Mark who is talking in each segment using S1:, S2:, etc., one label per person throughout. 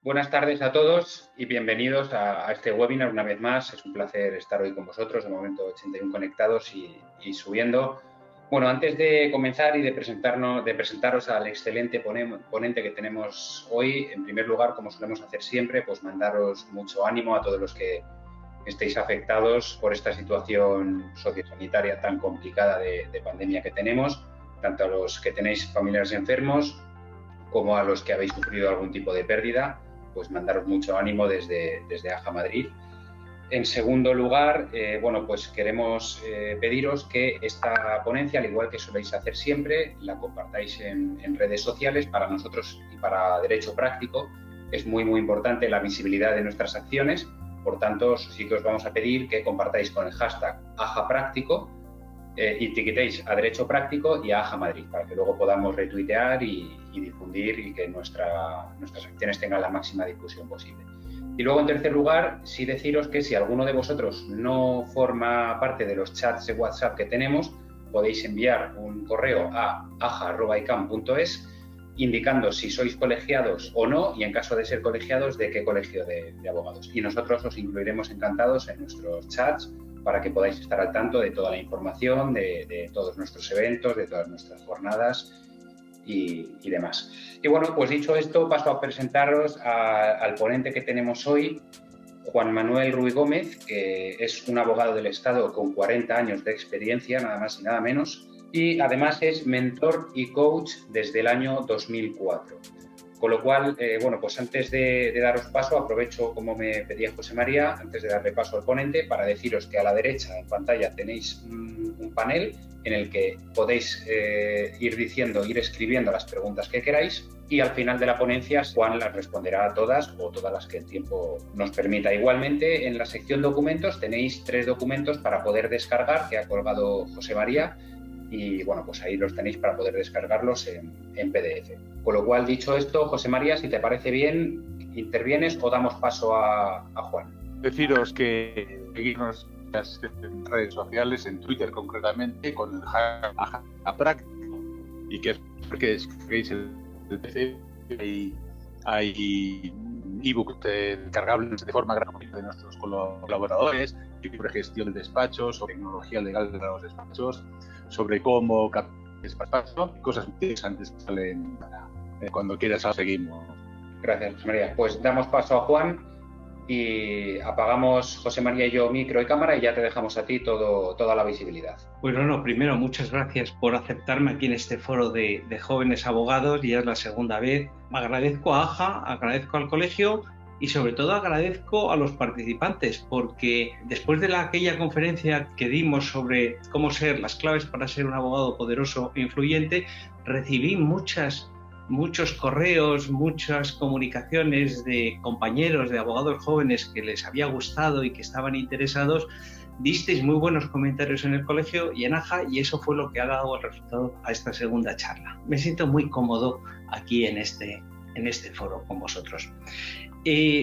S1: Buenas tardes a todos y bienvenidos a este webinar una vez más. Es un placer estar hoy con vosotros, de momento 81 conectados y subiendo. Bueno, antes de comenzar y de presentaros al excelente ponente que tenemos hoy, en primer lugar, como solemos hacer siempre, pues mandaros mucho ánimo a todos los que estéis afectados por esta situación sociosanitaria tan complicada de pandemia que tenemos, tanto a los que tenéis familiares enfermos como a los que habéis sufrido algún tipo de pérdida. Pues mandaros mucho ánimo desde AJA Madrid. En segundo lugar, bueno, pues queremos pediros que esta ponencia, al igual que soléis hacer siempre, la compartáis en redes sociales. Para nosotros y para Derecho Práctico es muy importante la visibilidad de nuestras acciones. Por tanto, sí que os vamos a pedir que compartáis con el hashtag AJAPráctico, etiquetéis a Derecho Práctico y a AJA Madrid, para que luego podamos retuitear y difundir y que nuestras acciones tengan la máxima difusión posible. Y luego, en tercer lugar, sí deciros que si alguno de vosotros no forma parte de los chats de WhatsApp que tenemos, podéis enviar un correo a aja@icam.es indicando si sois colegiados o no, y en caso de ser colegiados, de qué colegio de abogados. Y nosotros os incluiremos encantados en nuestros chats para que podáis estar al tanto de toda la información, de todos nuestros eventos, de todas nuestras jornadas y demás. Y bueno, pues dicho esto, paso a presentaros al ponente que tenemos hoy, Juan Manuel Ruiz Gómez, que es un abogado del Estado con 40 años de experiencia, nada más y nada menos, y además es mentor y coach desde el año 2004. Con lo cual, bueno, pues antes de daros paso, aprovecho, como me pedía José María, antes de darle paso al ponente, para deciros que a la derecha en pantalla tenéis un panel en el que podéis ir escribiendo las preguntas que queráis, y al final de la ponencia Juan las responderá a todas o todas las que el tiempo nos permita. Igualmente, en la sección documentos tenéis 3 documentos para poder descargar que ha colgado José María, y bueno, pues ahí los tenéis para poder descargarlos en PDF. Con lo cual, dicho esto, José María, si te parece bien, intervienes o damos paso a Juan.
S2: Deciros que seguirnos en redes sociales, en Twitter concretamente, con el hashtag AJAPráctico, y que descarguéis el PC. Hay ebooks descargables de forma gratuita de nuestros colaboradores sobre gestión de despachos, sobre tecnología legal de los despachos, sobre cómo captar despacho, cosas interesantes que salen cuando quieras. Seguimos.
S1: Gracias, José María. Pues damos paso a Juan y apagamos, José María y yo, micro y cámara, y ya te dejamos a ti toda la visibilidad.
S3: Bueno, no, primero, muchas gracias por aceptarme aquí en este foro de jóvenes abogados. Ya es la segunda vez. Agradezco a AJA, agradezco al colegio y sobre todo agradezco a los participantes, porque después de aquella conferencia que dimos sobre cómo ser las claves para ser un abogado poderoso e influyente, recibí muchos correos, muchas comunicaciones de compañeros, de abogados jóvenes que les había gustado y que estaban interesados. Disteis muy buenos comentarios en el colegio y en AJA, y eso fue lo que ha dado el resultado a esta segunda charla. Me siento muy cómodo aquí en este foro con vosotros.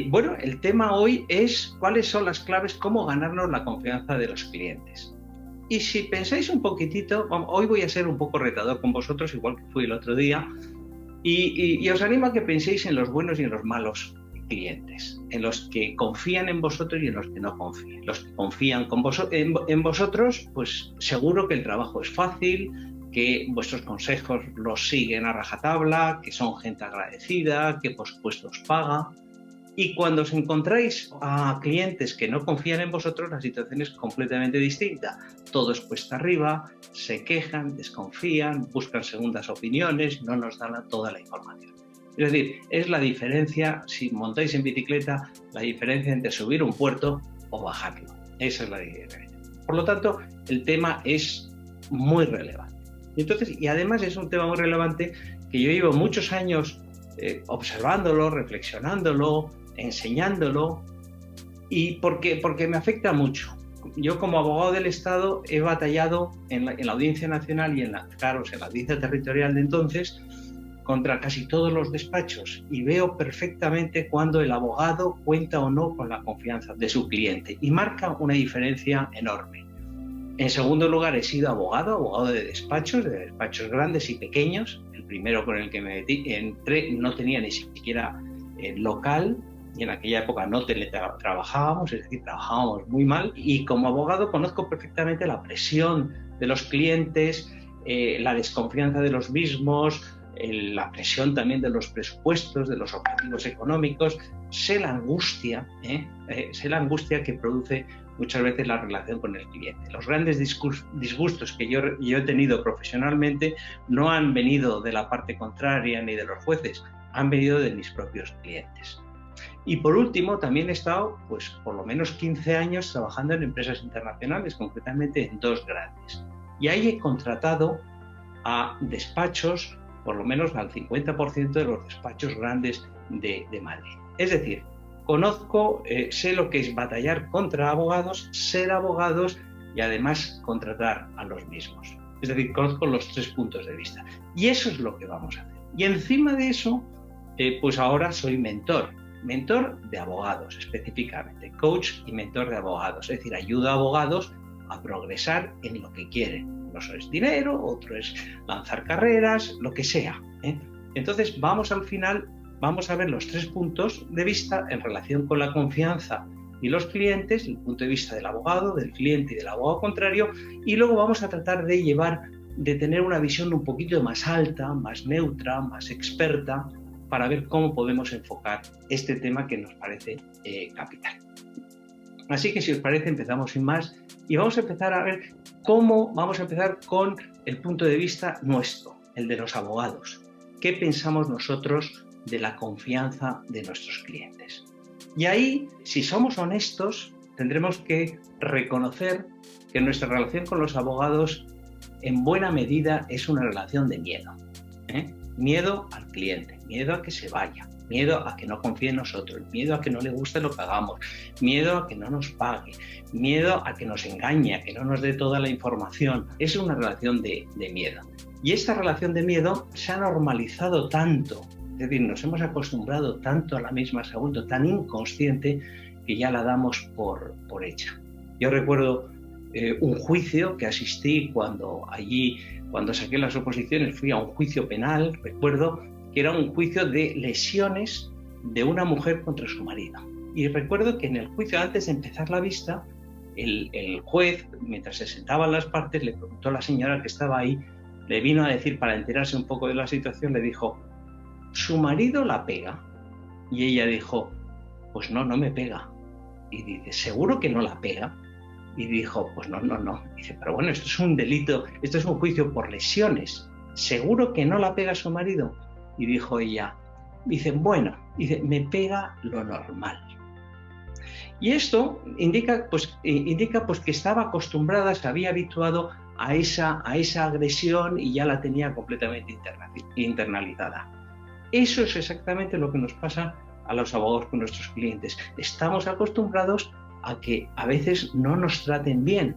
S3: Bueno, el tema hoy es cuáles son las claves, cómo ganarnos la confianza de los clientes. Y si pensáis un poquitito, hoy voy a ser un poco retador con vosotros, igual que fui el otro día, y os animo a que penséis en los buenos y en los malos clientes, en los que confían en vosotros y en los que no confían. Los que confían en vosotros, pues seguro que el trabajo es fácil, que vuestros consejos los siguen a rajatabla, que son gente agradecida, que por supuesto os paga. Y cuando os encontráis a clientes que no confían en vosotros, la situación es completamente distinta. Todo es cuesta arriba, se quejan, desconfían, buscan segundas opiniones, no nos dan toda la información. Es decir, es la diferencia, si montáis en bicicleta, la diferencia entre subir un puerto o bajarlo. Esa es la diferencia. Por lo tanto, el tema es muy relevante. Y además es un tema muy relevante que yo llevo muchos años observándolo, reflexionándolo, enseñándolo, y porque me afecta mucho. Yo, como abogado del Estado, he batallado en la Audiencia Nacional y en la Audiencia Territorial de entonces contra casi todos los despachos, y veo perfectamente cuando el abogado cuenta o no con la confianza de su cliente, y marca una diferencia enorme. En segundo lugar, he sido abogado de despachos grandes y pequeños. El primero con el que me entré no tenía ni siquiera local, y en aquella época no teletrabajábamos, es decir, trabajábamos muy mal, y como abogado conozco perfectamente la presión de los clientes, la desconfianza de los mismos, la presión también de los presupuestos, de los objetivos económicos. Sé la angustia que produce muchas veces la relación con el cliente. Los grandes disgustos que yo he tenido profesionalmente no han venido de la parte contraria ni de los jueces, han venido de mis propios clientes. Y por último, también he estado pues por lo menos 15 años trabajando en empresas internacionales, concretamente en 2 grandes. Y ahí he contratado a despachos, por lo menos al 50% de los despachos grandes de Madrid. Es decir, conozco, sé lo que es batallar contra abogados, ser abogados y además contratar a los mismos. Es decir, conozco los 3 puntos de vista. Y eso es lo que vamos a hacer. Y encima de eso, pues ahora soy mentor de abogados específicamente, coach y mentor de abogados. Es decir, ayudo a abogados a progresar en lo que quieren. Uno es dinero, otro es lanzar carreras, lo que sea. Entonces vamos a ver los 3 puntos de vista en relación con la confianza y los clientes, el punto de vista del abogado, del cliente y del abogado contrario, y luego vamos a tratar de tener una visión un poquito más alta, más neutra, más experta, para ver cómo podemos enfocar este tema que nos parece capital. Así que si os parece empezamos sin más y vamos a empezar a ver vamos a empezar con el punto de vista nuestro, el de los abogados. ¿Qué pensamos nosotros de la confianza de nuestros clientes? Y ahí, si somos honestos, tendremos que reconocer que nuestra relación con los abogados en buena medida es una relación de miedo. Miedo al cliente, miedo a que se vaya, miedo a que no confíe en nosotros, miedo a que no le guste lo que hagamos, miedo a que no nos pague, miedo a que nos engañe, a que no nos dé toda la información. Es una relación de miedo. Y esta relación de miedo se ha normalizado tanto, es decir, nos hemos acostumbrado tanto a la misma, se ha vuelto tan inconsciente que ya la damos por hecha. Yo recuerdo un juicio que asistí cuando saqué las oposiciones, fui a un juicio penal, recuerdo que era un juicio de lesiones de una mujer contra su marido. Y recuerdo que en el juicio, antes de empezar la vista, el juez, mientras se sentaban las partes, le preguntó a la señora que estaba ahí, le vino a decir, para enterarse un poco de la situación, le dijo, ¿su marido la pega? Y ella dijo, pues no me pega. Y dice, ¿seguro que no la pega? Y dijo, pues no. Dice, pero bueno, esto es un delito, esto es un juicio por lesiones. ¿Seguro que no la pega su marido? Y dijo ella, dice, me pega lo normal. Y esto indica que estaba acostumbrada, se había habituado a esa agresión y ya la tenía completamente internalizada. Eso es exactamente lo que nos pasa a los abogados con nuestros clientes. Estamos acostumbrados a que a veces no nos traten bien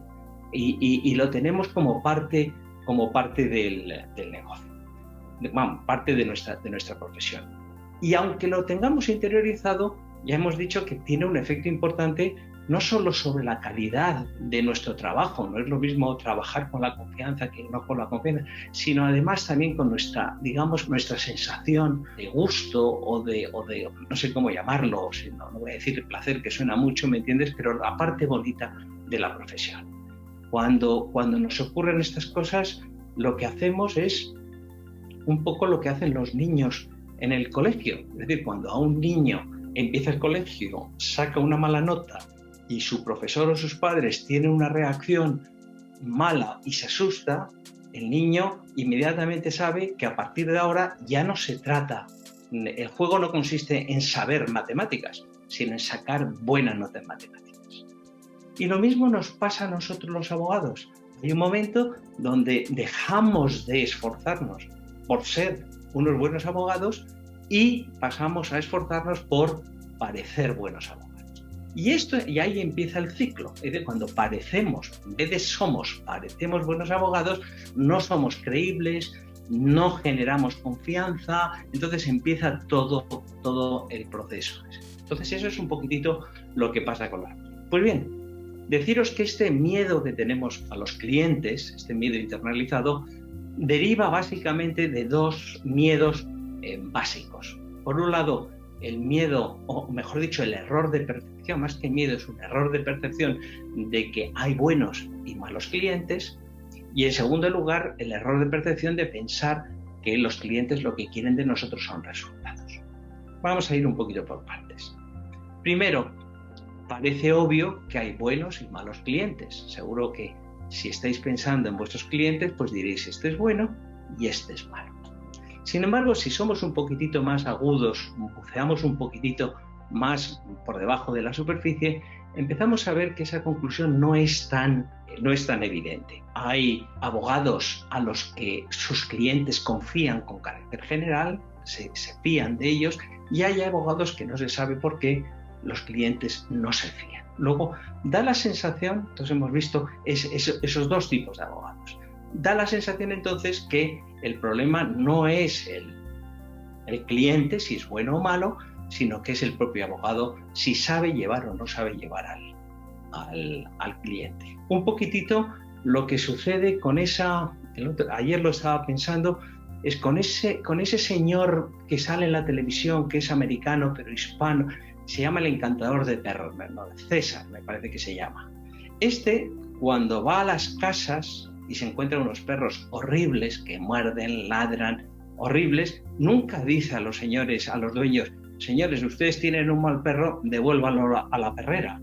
S3: y lo tenemos como parte del negocio, parte de nuestra profesión. Y aunque lo tengamos interiorizado, ya hemos dicho que tiene un efecto importante no solo sobre la calidad de nuestro trabajo, no es lo mismo trabajar con la confianza que no con la confianza, sino además también con nuestra sensación de gusto o de no sé cómo llamarlo, no voy a decir placer, que suena mucho, ¿me entiendes? Pero la parte bonita de la profesión. Cuando nos ocurren estas cosas, lo que hacemos es un poco lo que hacen los niños en el colegio. Es decir, cuando a un niño empieza el colegio, saca una mala nota y su profesor o sus padres tienen una reacción mala y se asusta, el niño inmediatamente sabe que a partir de ahora ya no se trata. El juego no consiste en saber matemáticas, sino en sacar buena nota en matemáticas. Y lo mismo nos pasa a nosotros los abogados. Hay un momento donde dejamos de esforzarnos por ser unos buenos abogados y pasamos a esforzarnos por parecer buenos abogados. Y ahí empieza el ciclo. Es decir, cuando parecemos, en vez de parecemos buenos abogados, no somos creíbles, no generamos confianza, entonces empieza todo el proceso. Entonces eso es un poquitito lo que pasa con la... Pues bien, deciros que este miedo que tenemos a los clientes, este miedo internalizado, deriva básicamente de 2 miedos básicos. Por un lado, el miedo, o mejor dicho, el error de percepción, más que miedo, es un error de percepción de que hay buenos y malos clientes. Y en segundo lugar, el error de percepción de pensar que los clientes lo que quieren de nosotros son resultados. Vamos a ir un poquito por partes. Primero, parece obvio que hay buenos y malos clientes. Seguro que si estáis pensando en vuestros clientes, pues diréis, este es bueno y este es malo. Sin embargo, si somos un poquitito más agudos, buceamos un poquitito más por debajo de la superficie, empezamos a ver que esa conclusión no es tan evidente. Hay abogados a los que sus clientes confían con carácter general, se fían de ellos, y hay abogados que no se sabe por qué los clientes no se fían. Luego, da la sensación, entonces hemos visto esos dos tipos de abogados. Da la sensación entonces que el problema no es el cliente, si es bueno o malo, sino que es el propio abogado, si sabe llevar o no sabe llevar al cliente. Un poquitito lo que sucede con ayer lo estaba pensando, es con ese señor que sale en la televisión, que es americano pero hispano, se llama el encantador de perros, César me parece que se llama. Cuando va a las casas y se encuentra unos perros horribles que muerden, ladran, horribles, nunca dice a los señores, a los dueños, señores, ustedes tienen un mal perro, devuélvanlo a la perrera.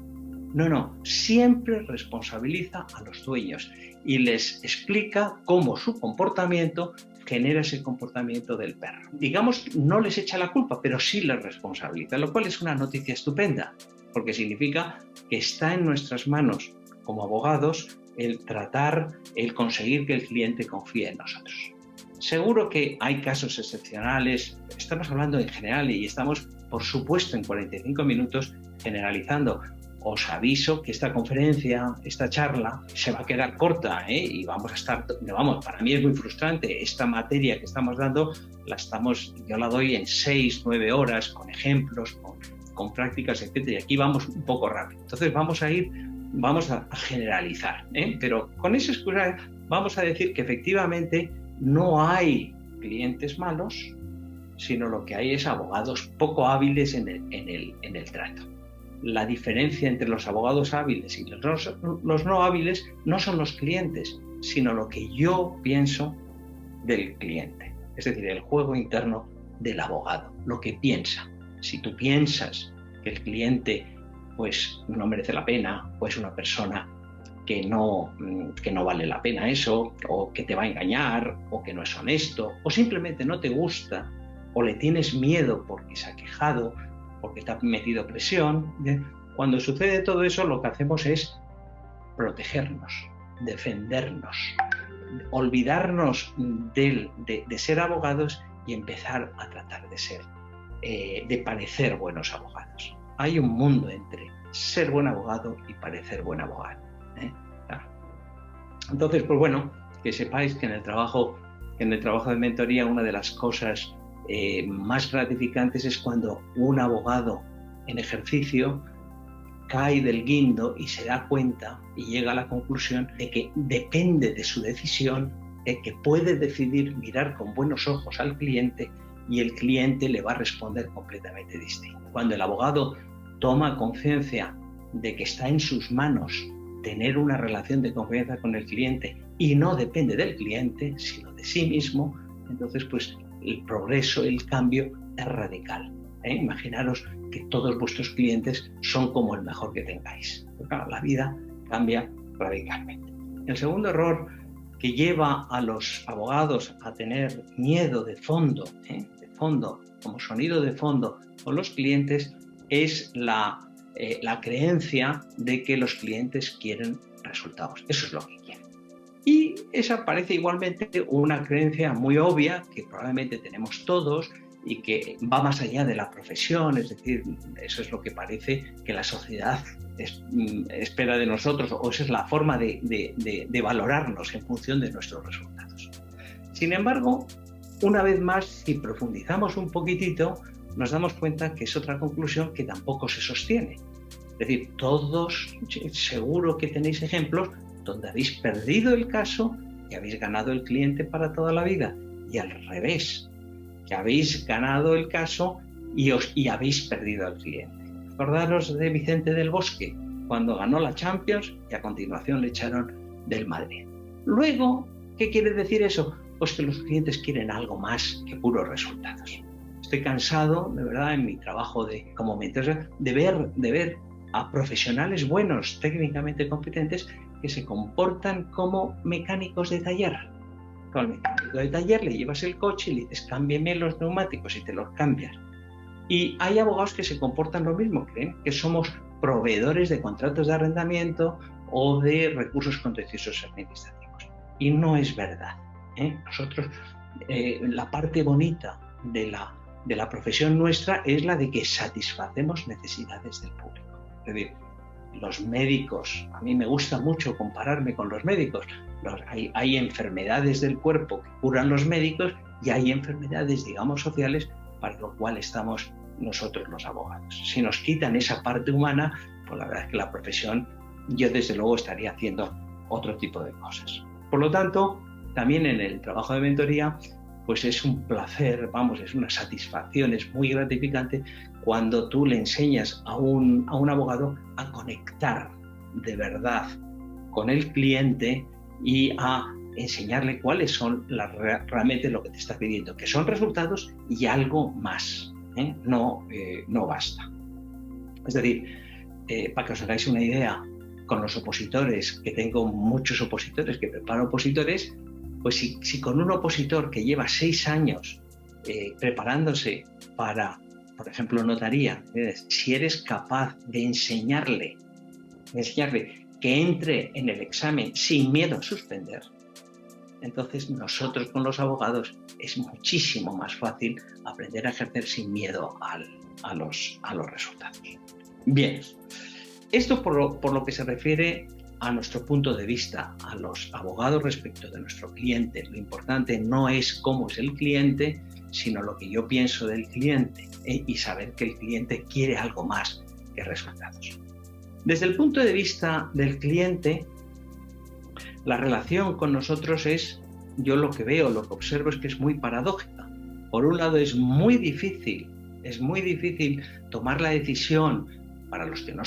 S3: No, siempre responsabiliza a los dueños y les explica cómo su comportamiento genera ese comportamiento del perro. Digamos, no les echa la culpa, pero sí les responsabiliza, lo cual es una noticia estupenda, porque significa que está en nuestras manos como abogados el conseguir que el cliente confíe en nosotros. Seguro que hay casos excepcionales, estamos hablando en general y estamos, por supuesto, en 45 minutos generalizando. Os aviso que esta conferencia, esta charla, se va a quedar corta, y vamos a estar, para mí es muy frustrante. Esta materia que estamos dando, yo la doy en 6-9 horas, con ejemplos, con prácticas, etc. Y aquí vamos un poco rápido. Entonces vamos a generalizar, pero con esa excusa vamos a decir que efectivamente no hay clientes malos, sino lo que hay es abogados poco hábiles en el trato. La diferencia entre los abogados hábiles y los no hábiles no son los clientes, sino lo que yo pienso del cliente. Es decir, el juego interno del abogado, lo que piensa. Si tú piensas que el cliente pues no merece la pena, o es una persona que no vale la pena eso, o que te va a engañar, o que no es honesto, o simplemente no te gusta, o le tienes miedo porque se ha quejado, porque te ha metido presión. Cuando sucede todo eso, lo que hacemos es protegernos, defendernos, olvidarnos de ser abogados y empezar a tratar de parecer buenos abogados. Hay un mundo entre ser buen abogado y parecer buen abogado. Entonces, pues bueno, que sepáis que en el trabajo de mentoría, una de las cosas más gratificantes es cuando un abogado en ejercicio cae del guindo y se da cuenta y llega a la conclusión de que depende de su decisión, de que puede decidir mirar con buenos ojos al cliente y el cliente le va a responder completamente distinto. Cuando el abogado toma conciencia de que está en sus manos tener una relación de confianza con el cliente y no depende del cliente, sino de sí mismo, entonces pues el progreso, el cambio es radical. Imaginaros que todos vuestros clientes son como el mejor que tengáis. Porque, claro, la vida cambia radicalmente. El segundo error que lleva a los abogados a tener miedo de fondo, como sonido de fondo con los clientes, es la creencia de que los clientes quieren resultados. Eso es lo que quieren. Y esa parece igualmente una creencia muy obvia que probablemente tenemos todos y que va más allá de la profesión, es decir, eso es lo que parece que la sociedad espera de nosotros, o esa es la forma de valorarnos en función de nuestros resultados. Sin embargo, una vez más, si profundizamos un poquitito, nos damos cuenta que es otra conclusión que tampoco se sostiene. Es decir, todos seguro que tenéis ejemplos donde habéis perdido el caso y habéis ganado el cliente para toda la vida, y al revés, que habéis ganado el caso y habéis perdido al cliente. Acordaros de Vicente del Bosque, cuando ganó la Champions y a continuación le echaron del Madrid. Luego, ¿qué quiere decir eso? Pues que los clientes quieren algo más que puros resultados. Estoy cansado, de verdad, en mi trabajo como mentor, de ver a profesionales buenos, técnicamente competentes, que se comportan como mecánicos de taller. Al mecánico de taller le llevas el coche y le dices, cámbiame los neumáticos y te los cambias. Y hay abogados que se comportan lo mismo, creen que somos proveedores de contratos de arrendamiento o de recursos contenciosos administrativos. Y no es verdad. Nosotros, la parte bonita de la profesión nuestra es la de que satisfacemos necesidades del público. Es decir, los médicos, a mí me gusta mucho compararme con los médicos. Hay enfermedades del cuerpo que curan los médicos y hay enfermedades, digamos, sociales, para lo cual estamos nosotros los abogados. Si nos quitan esa parte humana, pues la verdad es que la profesión, yo desde luego estaría haciendo otro tipo de cosas. Por lo tanto, también en el trabajo de mentoría, pues es un placer, es una satisfacción, es muy gratificante cuando tú le enseñas a un abogado a conectar de verdad con el cliente y a enseñarle cuáles son realmente lo que te está pidiendo, que son resultados y algo más. No basta. Es decir, para que os hagáis una idea, con los opositores, que tengo muchos opositores, que preparo opositores, pues si con un opositor que lleva 6 años preparándose para, por ejemplo, notaría, si eres capaz de enseñarle que entre en el examen sin miedo a suspender, entonces nosotros con los abogados es muchísimo más fácil aprender a ejercer sin miedo a los resultados. Bien, esto por lo que se refiere a nuestro punto de vista, a los abogados respecto de nuestro cliente. Lo importante no es cómo es el cliente, sino lo que yo pienso del cliente y saber que el cliente quiere algo más que resultados. Desde el punto de vista del cliente, la relación con nosotros yo lo que veo, lo que observo es que es muy paradójica. Por un lado es muy difícil tomar la decisión para los que no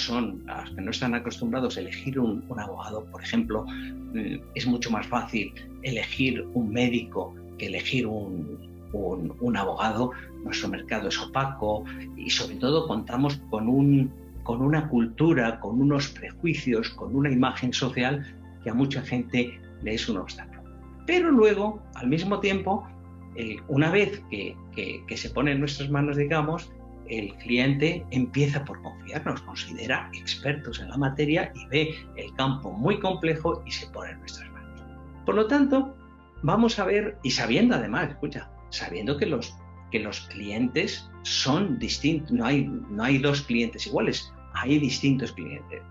S3: están acostumbrados a elegir un abogado. Por ejemplo, es mucho más fácil elegir un médico que elegir un abogado. Nuestro mercado es opaco y sobre todo contamos con una cultura, con unos prejuicios, con una imagen social que a mucha gente le es un obstáculo. Pero luego, al mismo tiempo, una vez que se pone en nuestras manos, digamos, el cliente empieza por confiar, nos considera expertos en la materia y ve el campo muy complejo y se pone en nuestras manos. Por lo tanto, vamos a ver, y sabiendo además, sabiendo que los clientes son distintos, no hay dos clientes iguales, hay distintos clientes.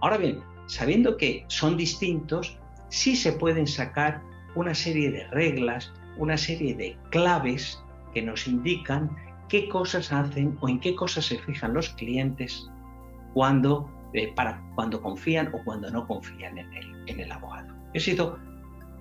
S3: Ahora bien, sabiendo que son distintos, sí se pueden sacar una serie de reglas, una serie de claves que nos indican qué cosas hacen o en qué cosas se fijan los clientes cuando confían o cuando no confían en el abogado. He sido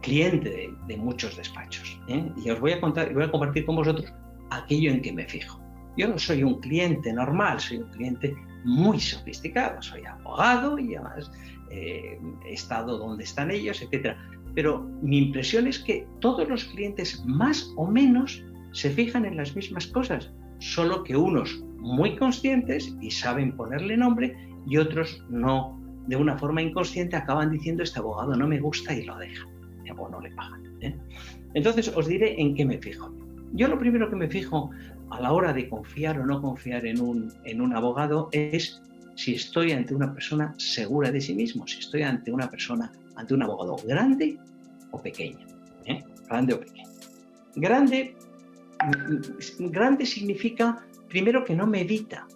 S3: cliente de muchos despachos, y os voy a contar y voy a compartir con vosotros aquello en que me fijo. Yo no soy un cliente normal, soy un cliente muy sofisticado, soy abogado y además he estado donde están ellos, etc. Pero mi impresión es que todos los clientes más o menos se fijan en las mismas cosas, solo que unos muy conscientes y saben ponerle nombre y otros no, de una forma inconsciente acaban diciendo este abogado no me gusta y lo dejan o no le pagan. Entonces os diré en qué me fijo. Yo lo primero que me fijo a la hora de confiar o no confiar en un abogado es si estoy ante una persona segura de sí mismo, si estoy ante un abogado grande o pequeño. Grande o pequeño. Grande significa, primero, que no me evita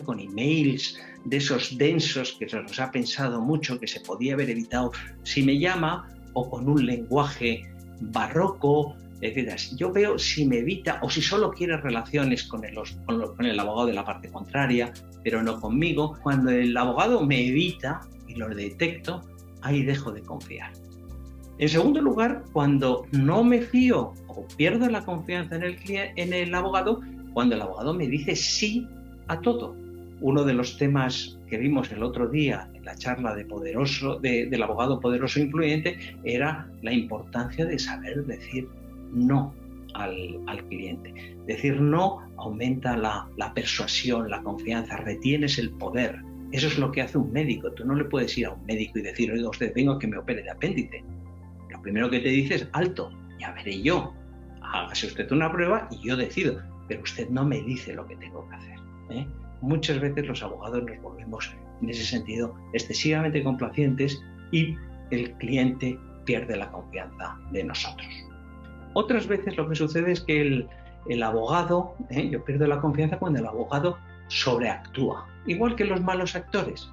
S3: con emails de esos densos que se nos ha pensado mucho que se podía haber evitado si me llama, o con un lenguaje barroco, etc. Yo veo si me evita o si solo quiere relaciones con el abogado de la parte contraria, pero no conmigo. Cuando el abogado me evita y lo detecto, ahí dejo de confiar. En segundo lugar, cuando no me fío o pierdo la confianza en el abogado, cuando el abogado me dice sí a todo. Uno de los temas que vimos el otro día en la charla del abogado poderoso e influyente era la importancia de saber decir no al cliente. Decir no aumenta la persuasión, la confianza, retienes el poder. Eso es lo que hace un médico. Tú no le puedes ir a un médico y decir, oiga, usted, vengo a que me opere de apéndice. Lo primero que te dice es, alto, ya veré yo. Hágase usted una prueba y yo decido. Pero usted no me dice lo que tengo que hacer, ¿eh? Muchas veces los abogados nos volvemos, en ese sentido, excesivamente complacientes y el cliente pierde la confianza de nosotros. Otras veces lo que sucede es que el abogado, yo pierdo la confianza cuando el abogado sobreactúa, igual que los malos actores.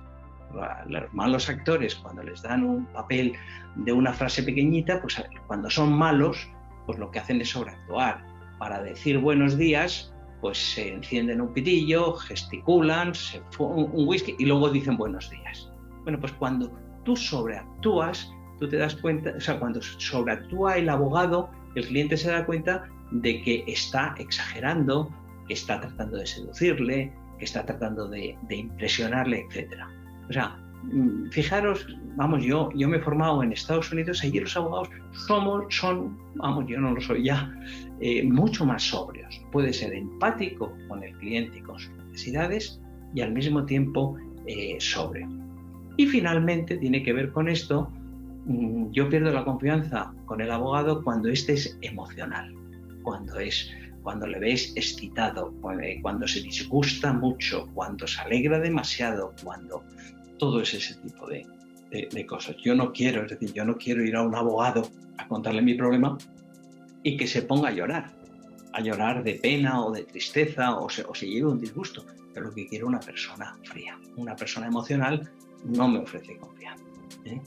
S3: Los malos actores, cuando les dan un papel de una frase pequeñita, pues cuando son malos, pues lo que hacen es sobreactuar. Para decir buenos días, pues se encienden un pitillo, gesticulan, se fuman un whisky y luego dicen buenos días. Bueno, pues cuando tú sobreactúas, tú te das cuenta, o sea, cuando sobreactúa el abogado, el cliente se da cuenta de que está exagerando, que está tratando de seducirle, que está tratando de impresionarle, etc. O sea, fijaros, vamos, yo me he formado en Estados Unidos, allí los abogados son, yo no lo soy ya, mucho más sobrios. Puede ser empático con el cliente y con sus necesidades y al mismo tiempo sobrio. Y finalmente tiene que ver con esto, yo pierdo la confianza con el abogado cuando este es emocional, cuando le ves excitado, cuando se disgusta mucho, cuando se alegra demasiado, cuando todo es ese tipo de cosas. Yo no quiero ir a un abogado a contarle mi problema y que se ponga a llorar de pena o de tristeza o se lleve un disgusto. Pero lo que quiero es una persona fría, una persona emocional no me ofrece confianza, ¿eh?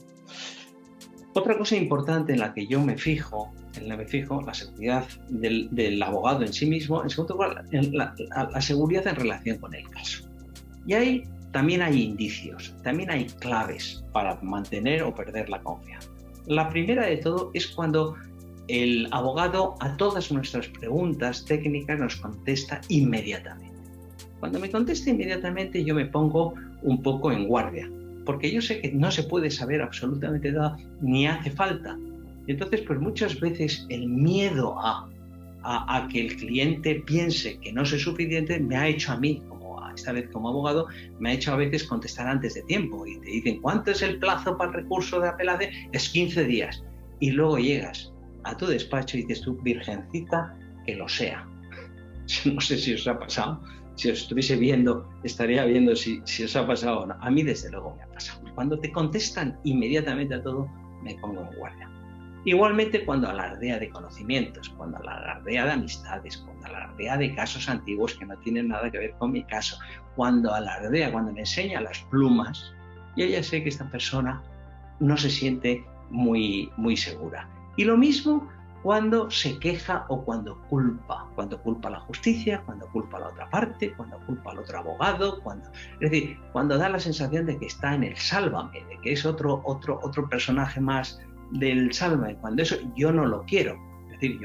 S3: Otra cosa importante en la que yo me fijo, la seguridad del abogado en sí mismo, en segundo lugar, la seguridad en relación con el caso. Y ahí también hay indicios, también hay claves para mantener o perder la confianza. La primera de todo es cuando el abogado a todas nuestras preguntas técnicas nos contesta inmediatamente. Cuando me contesta inmediatamente yo me pongo un poco en guardia, porque yo sé que no se puede saber absolutamente nada, ni hace falta. Entonces, pues muchas veces el miedo a que el cliente piense que no soy suficiente me ha hecho a mí, esta vez como abogado, me ha hecho a veces contestar antes de tiempo y te dicen, ¿cuánto es el plazo para el recurso de apelación? Es 15 días. Y luego llegas a tu despacho y dices tú, virgencita, que lo sea. No sé si os ha pasado. Si os estuviese viendo, estaría viendo si os ha pasado o no. A mí, desde luego, me ha pasado. Cuando te contestan inmediatamente a todo, me pongo en guardia. Igualmente cuando alardea de conocimientos, cuando alardea de amistades, cuando alardea de casos antiguos que no tienen nada que ver con mi caso, cuando alardea, cuando me enseña las plumas, yo ya sé que esta persona no se siente muy segura. Y lo mismo cuando se queja o cuando culpa a la justicia, cuando culpa a la otra parte, cuando culpa al otro abogado, es decir, cuando da la sensación de que está en el sálvame, de que es otro personaje más del Sálvame, cuando eso yo no lo quiero. Es decir,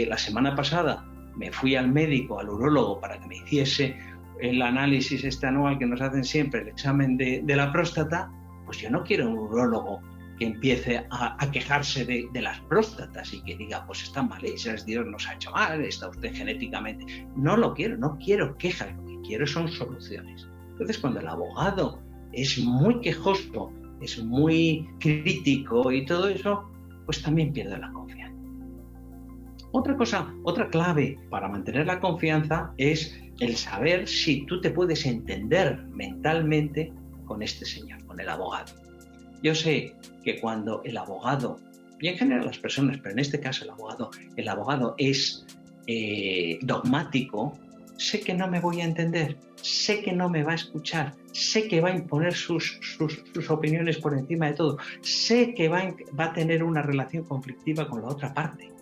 S3: la semana pasada me fui al médico, al urólogo, para que me hiciese el análisis anual que nos hacen siempre, el examen de la próstata. Pues yo no quiero un urólogo que empiece a quejarse de las próstatas y que diga, pues están mal hechas, Dios nos ha hecho mal, está usted genéticamente. No lo quiero, no quiero quejas, lo que quiero son soluciones. Entonces, cuando el abogado es muy quejoso, es muy crítico y todo eso, pues también pierde la confianza. Otra clave para mantener la confianza es el saber si tú te puedes entender mentalmente con este señor, con el abogado. Yo sé que cuando el abogado, y en general las personas, pero en este caso el abogado es dogmático, sé que no me voy a entender, sé que no me va a escuchar, sé que va a imponer sus opiniones por encima de todo, sé que va a tener una relación conflictiva con la otra parte,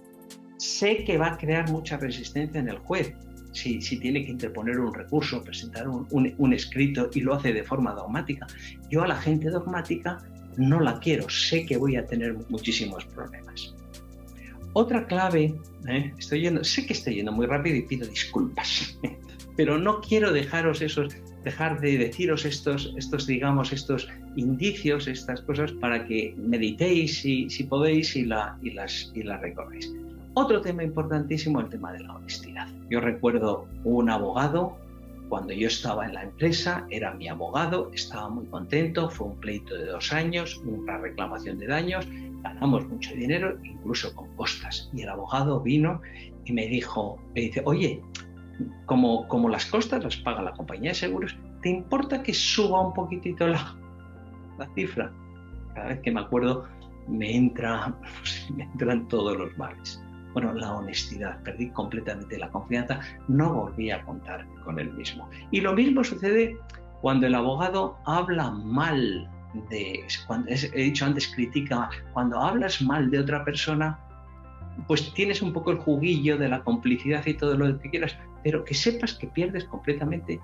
S3: sé que va a crear mucha resistencia en el juez si tiene que interponer un recurso, presentar un escrito y lo hace de forma dogmática. Yo a la gente dogmática no la quiero, sé que voy a tener muchísimos problemas. Otra clave, sé que estoy yendo muy rápido y pido disculpas, pero no quiero dejar de deciros estos indicios, estas cosas, para que meditéis si podéis y las recorréis. Otro tema importantísimo, el tema de la honestidad. Yo recuerdo un abogado, cuando yo estaba en la empresa, era mi abogado, estaba muy contento, fue un pleito de 2 años, una reclamación de daños, ganamos mucho dinero, incluso con costas. Y el abogado vino y me dice, oye, como las costas las paga la compañía de seguros, ¿te importa que suba un poquitito la cifra? Cada vez que me acuerdo me entran todos los males. Bueno, la honestidad, perdí completamente la confianza, no volví a contar con él mismo. Y lo mismo sucede cuando el abogado habla mal he dicho antes, critica, cuando hablas mal de otra persona, pues tienes un poco el juguillo de la complicidad y todo lo que quieras, pero que sepas que pierdes completamente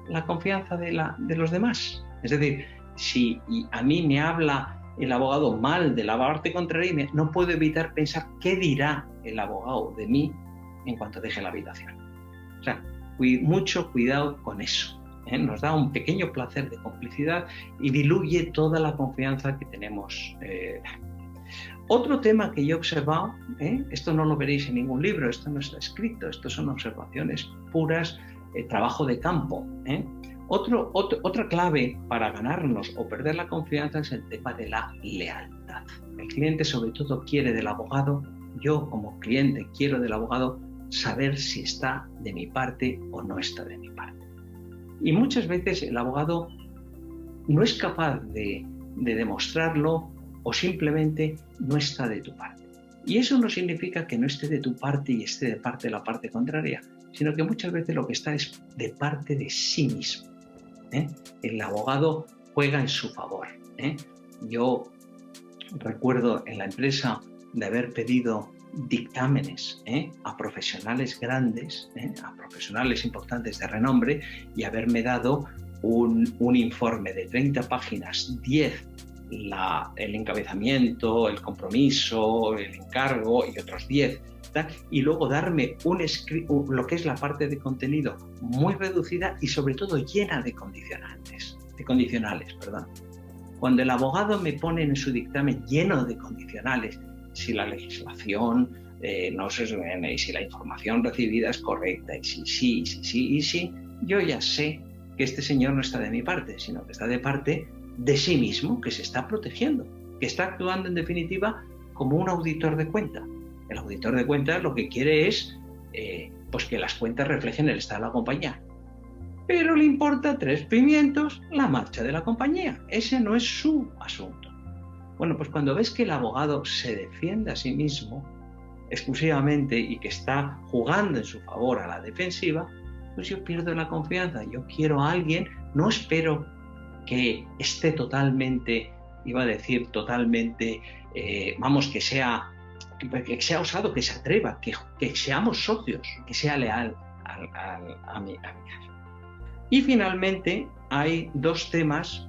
S3: la confianza de los demás. Es decir, si a mí me habla el abogado mal de la parte contraria, no puedo evitar pensar qué dirá el abogado de mí en cuanto deje la habitación. O sea, mucho cuidado con eso. Nos da un pequeño placer de complicidad y diluye toda la confianza que tenemos. Otro tema que yo he observado, esto no lo veréis en ningún libro, esto no está escrito, esto son observaciones puras, trabajo de campo. Otra clave para ganarnos o perder la confianza es el tema de la lealtad. El cliente sobre todo quiere del abogado, yo como cliente quiero del abogado saber si está de mi parte o no está de mi parte. Y muchas veces el abogado no es capaz de demostrarlo o simplemente no está de tu parte. Y eso no significa que no esté de tu parte y esté de parte de la parte contraria, sino que muchas veces lo que está es de parte de sí mismo. El abogado juega en su favor. Yo recuerdo en la empresa de haber pedido dictámenes a profesionales grandes, a profesionales importantes de renombre, y haberme dado un informe de 30 páginas, 10 el encabezamiento, el compromiso, el encargo y otros 10, y luego darme lo que es la parte de contenido muy reducida y sobre todo llena de condicionales. Cuando el abogado me pone en su dictamen lleno de condicionales, si la legislación no se suena y si la información recibida es correcta y si, yo ya sé que este señor no está de mi parte, sino que está de parte de sí mismo, que se está protegiendo, que está actuando en definitiva como un auditor de cuenta. El auditor de cuentas lo que quiere es pues que las cuentas reflejen el estado de la compañía. Pero le importa 3 pimientos la marcha de la compañía. Ese no es su asunto. Bueno, pues cuando ves que el abogado se defiende a sí mismo exclusivamente y que está jugando en su favor a la defensiva, pues yo pierdo la confianza. Yo quiero a alguien, no espero que esté totalmente, que sea osado, que se atreva, que seamos socios, que sea leal a mi caso. Y finalmente hay dos temas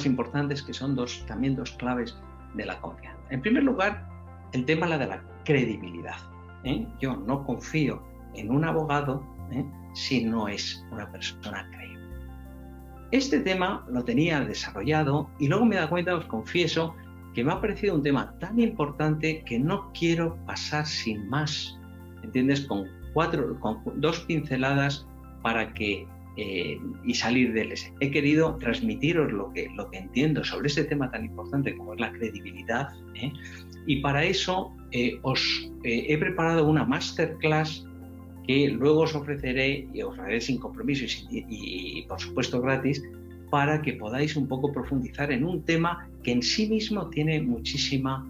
S3: importantes que son también dos claves de la confianza. En primer lugar, el tema de la credibilidad. Yo no confío en un abogado si no es una persona creíble. Este tema lo tenía desarrollado y luego me he dado cuenta, os confieso, que me ha parecido un tema tan importante que no quiero pasar sin más, ¿entiendes? Con 2 pinceladas para que y salir de él. He querido transmitiros lo que entiendo sobre este tema tan importante como es la credibilidad, y para eso os he preparado una masterclass que luego os ofreceré sin compromiso y por supuesto gratis, para que podáis un poco profundizar en un tema que en sí mismo tiene muchísima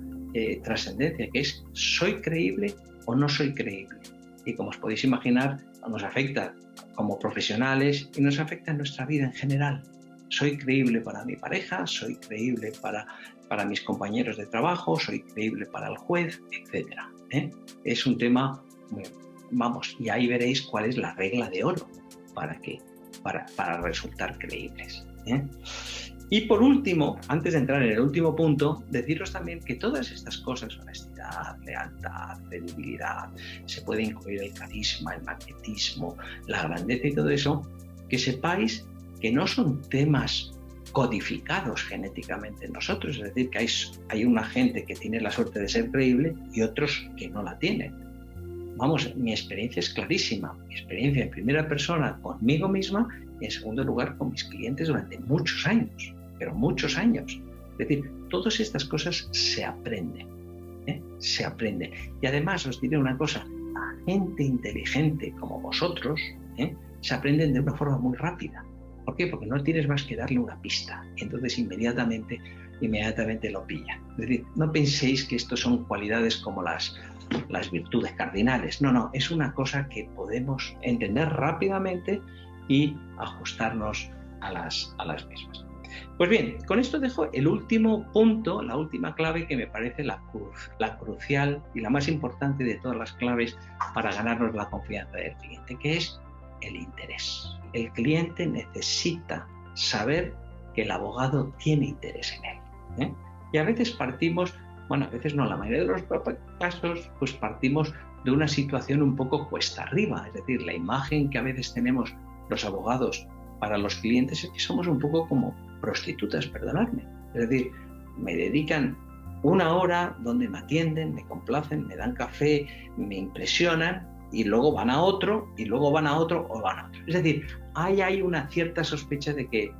S3: trascendencia, que es ¿soy creíble o no soy creíble? Y como os podéis imaginar, nos afecta como profesionales y nos afecta en nuestra vida en general. Soy creíble para mi pareja, soy creíble para mis compañeros de trabajo, soy creíble para el juez, etc. Es un tema, y ahí veréis cuál es la regla de oro para resultar creíbles. Y por último, antes de entrar en el último punto, deciros también que todas estas cosas, honestidad, lealtad, credibilidad, se puede incluir el carisma, el magnetismo, la grandeza y todo eso, que sepáis que no son temas codificados genéticamente en nosotros, es decir, que hay una gente que tiene la suerte de ser creíble y otros que no la tienen. Vamos, mi experiencia es clarísima, mi experiencia en primera persona conmigo misma y en segundo lugar con mis clientes durante muchos años, pero muchos años. Es decir, todas estas cosas se aprenden, se aprenden. Y además os diré una cosa, a gente inteligente como vosotros, se aprenden de una forma muy rápida. ¿Por qué? Porque no tienes más que darle una pista, y entonces inmediatamente lo pillan. Es decir, no penséis que esto son cualidades como las virtudes cardinales. No, es una cosa que podemos entender rápidamente y ajustarnos a las mismas. Pues bien, con esto dejo el último punto, la última clave que me parece la crucial y la más importante de todas las claves para ganarnos la confianza del cliente, que es el interés. El cliente necesita saber que el abogado tiene interés en él. Y a veces partimos, bueno, a veces no, la mayoría de los casos, pues partimos de una situación un poco cuesta arriba. Es decir, la imagen que a veces tenemos los abogados para los clientes es que somos un poco como prostitutas, perdonadme. Es decir, me dedican una hora donde me atienden, me complacen, me dan café, me impresionan y luego van a otro, y luego van a otro o van a otro. Es decir, hay una cierta sospecha de que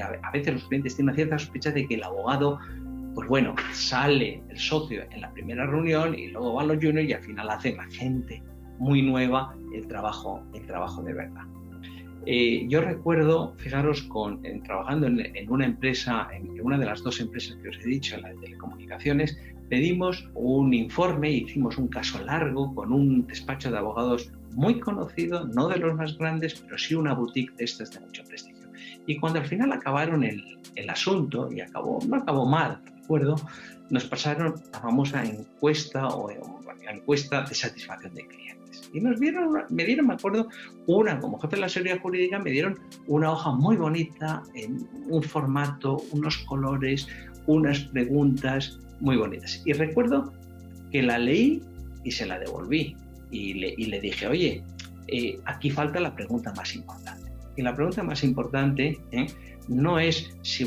S3: a veces los clientes tienen una cierta sospecha de que el abogado, pues bueno, sale el socio en la primera reunión y luego van los juniors y al final hacen la gente muy nueva el trabajo de verdad. Yo recuerdo, fijaros, trabajando en una empresa, en una de las dos empresas que os he dicho, la de telecomunicaciones, pedimos un informe, hicimos un caso largo con un despacho de abogados muy conocido, no de los más grandes, pero sí una boutique de estas de mucho prestigio. Y cuando al final acabaron el asunto, y no acabó mal, recuerdo, nos pasaron la famosa encuesta la encuesta de satisfacción de clientes. Y me dieron, me acuerdo, como jefe de la seguridad jurídica, me dieron una hoja muy bonita, en un formato, unos colores, unas preguntas muy bonitas. Y recuerdo que la leí y se la devolví. Y le dije, oye, aquí falta la pregunta más importante. Y la pregunta más importante no es si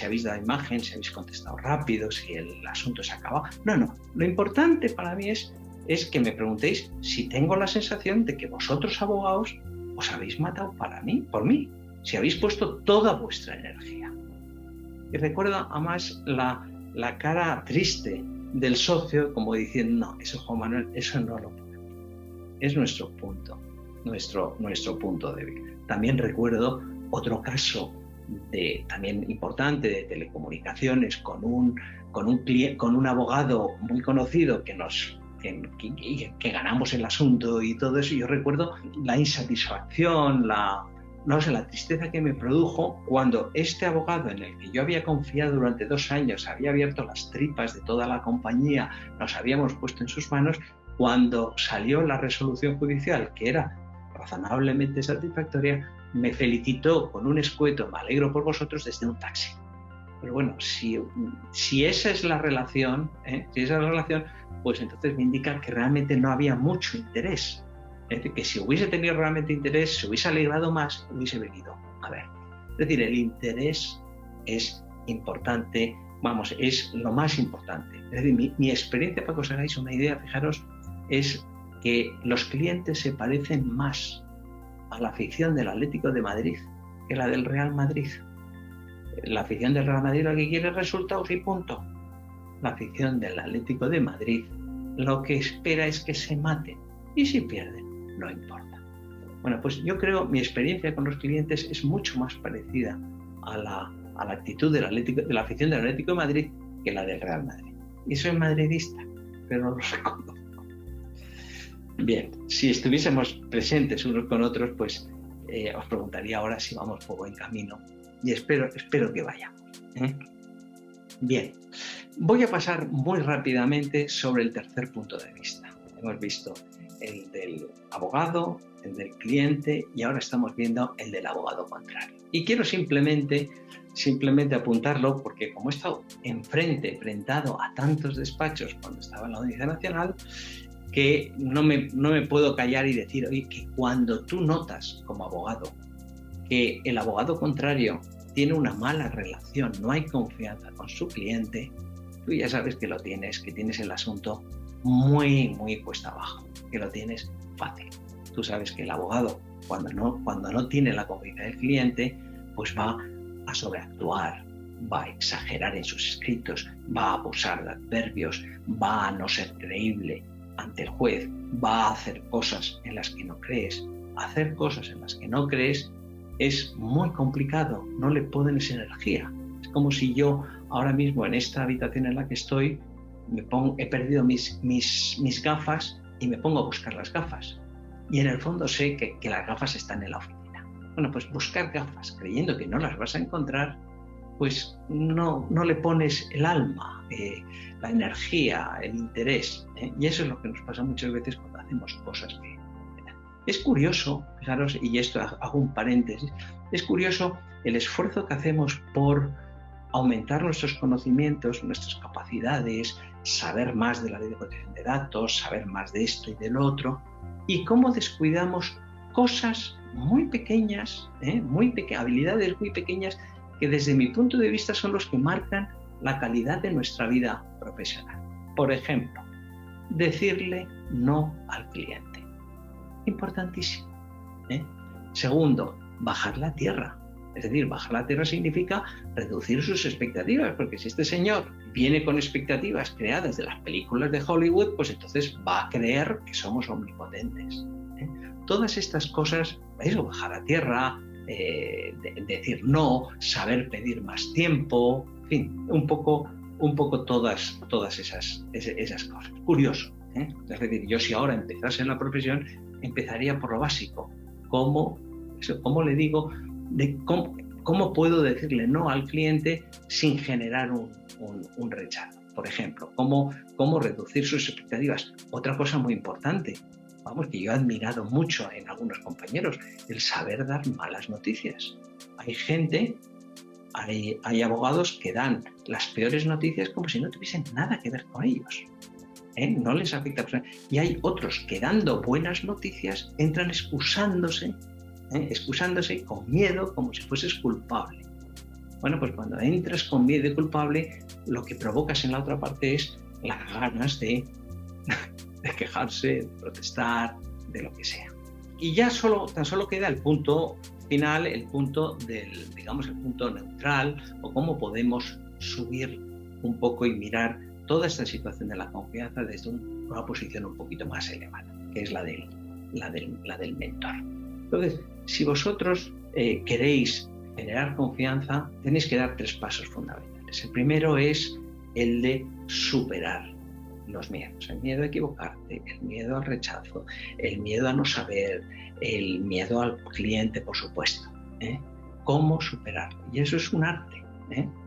S3: habéis dado imagen, si habéis contestado rápido, si el asunto se acaba. No. Lo importante para mí es que me preguntéis si tengo la sensación de que vosotros, abogados, os habéis matado por mí, si habéis puesto toda vuestra energía. Y recuerdo además la cara triste del socio, como diciendo, no, eso, Juan Manuel, eso no lo podemos. Es nuestro punto débil. También recuerdo otro caso también importante de telecomunicaciones con un abogado muy conocido que ganamos el asunto y todo eso. Yo recuerdo la insatisfacción, la tristeza que me produjo cuando este abogado en el que yo había confiado durante 2 años, había abierto las tripas de toda la compañía, nos habíamos puesto en sus manos, cuando salió la resolución judicial, que era razonablemente satisfactoria, me felicitó con un escueto, me alegro por vosotros, desde un taxi. Pero bueno, si esa es la relación, pues entonces me indica que realmente no había mucho interés. Es decir, que si hubiese tenido realmente interés, se hubiese alegrado más, hubiese venido a ver. Es decir, el interés es importante, es lo más importante. Es decir, mi experiencia, para que os hagáis una idea, fijaros, es que los clientes se parecen más a la afición del Atlético de Madrid que la del Real Madrid. La afición del Real Madrid lo que quiere es resultados y punto. La afición del Atlético de Madrid lo que espera es que se maten, y si pierden, no importa. Bueno, pues yo creo, mi experiencia con los clientes es mucho más parecida a la actitud de la afición del Atlético de Madrid que la del Real Madrid. Y soy madridista, pero no lo reconozco. Bien, si estuviésemos presentes unos con otros, pues os preguntaría ahora si vamos por buen camino, y espero que vayamos. Bien, voy a pasar muy rápidamente sobre el tercer punto de vista. Hemos visto el del abogado, el del cliente, y ahora estamos viendo el del abogado contrario. Y quiero simplemente simplemente apuntarlo porque como he estado enfrentado a tantos despachos cuando estaba en la Audiencia Nacional, que no me puedo callar y decir, oye, que cuando tú notas como abogado que el abogado contrario tiene una mala relación, no hay confianza con su cliente, tú ya sabes que que tienes el asunto muy, muy puesto abajo, que lo tienes fácil. Tú sabes que el abogado, cuando no tiene la confianza del cliente, pues va a sobreactuar, va a exagerar en sus escritos, va a abusar de adverbios, va a no ser creíble ante el juez, va a hacer cosas en las que no crees. Hacer cosas en las que no crees es muy complicado, no le pones energía. Es como si yo ahora mismo en esta habitación en la que estoy he perdido mis gafas y me pongo a buscar las gafas. Y en el fondo sé que las gafas están en la oficina. Bueno, pues buscar gafas creyendo que no las vas a encontrar, pues no le pones el alma, la energía, el interés. Y eso es lo que nos pasa muchas veces cuando hacemos cosas que... Es curioso, fijaros, y esto hago un paréntesis, es curioso el esfuerzo que hacemos por aumentar nuestros conocimientos, nuestras capacidades, saber más de la ley de protección de datos, saber más de esto y del otro, y cómo descuidamos cosas muy pequeñas, habilidades muy pequeñas, que desde mi punto de vista son los que marcan la calidad de nuestra vida profesional. Por ejemplo, decirle no al cliente. Importantísimo. Segundo, bajar la tierra. Es decir, bajar la tierra significa reducir sus expectativas, porque si este señor viene con expectativas creadas de las películas de Hollywood, pues entonces va a creer que somos omnipotentes. Todas estas cosas, eso, bajar la tierra, decir no, saber pedir más tiempo, en fin, un poco todas esas cosas. Curioso. Es decir, yo si ahora empezase en la profesión, empezaría por lo básico. ¿Cómo le digo? ¿Cómo puedo decirle no al cliente sin generar un rechazo? Por ejemplo, ¿cómo reducir sus expectativas? Otra cosa muy importante, que yo he admirado mucho en algunos compañeros, el saber dar malas noticias. Hay abogados que dan las peores noticias como si no tuviesen nada que ver con ellos. No les afecta. Y hay otros que dando buenas noticias entran excusándose con miedo, como si fueses culpable. Bueno, pues cuando entras con miedo y culpable, lo que provocas en la otra parte es las ganas de quejarse, de protestar, de lo que sea. Y ya tan solo queda el punto final, el punto neutral, o cómo podemos subir un poco y mirar toda esta situación de la confianza desde una posición un poquito más elevada, que es la del mentor. Entonces, si vosotros queréis generar confianza, tenéis que dar 3 pasos fundamentales. El primero es el de superar los miedos. El miedo a equivocarte, el miedo al rechazo, el miedo a no saber, el miedo al cliente, por supuesto. ¿Cómo superarlo? Y eso es un arte.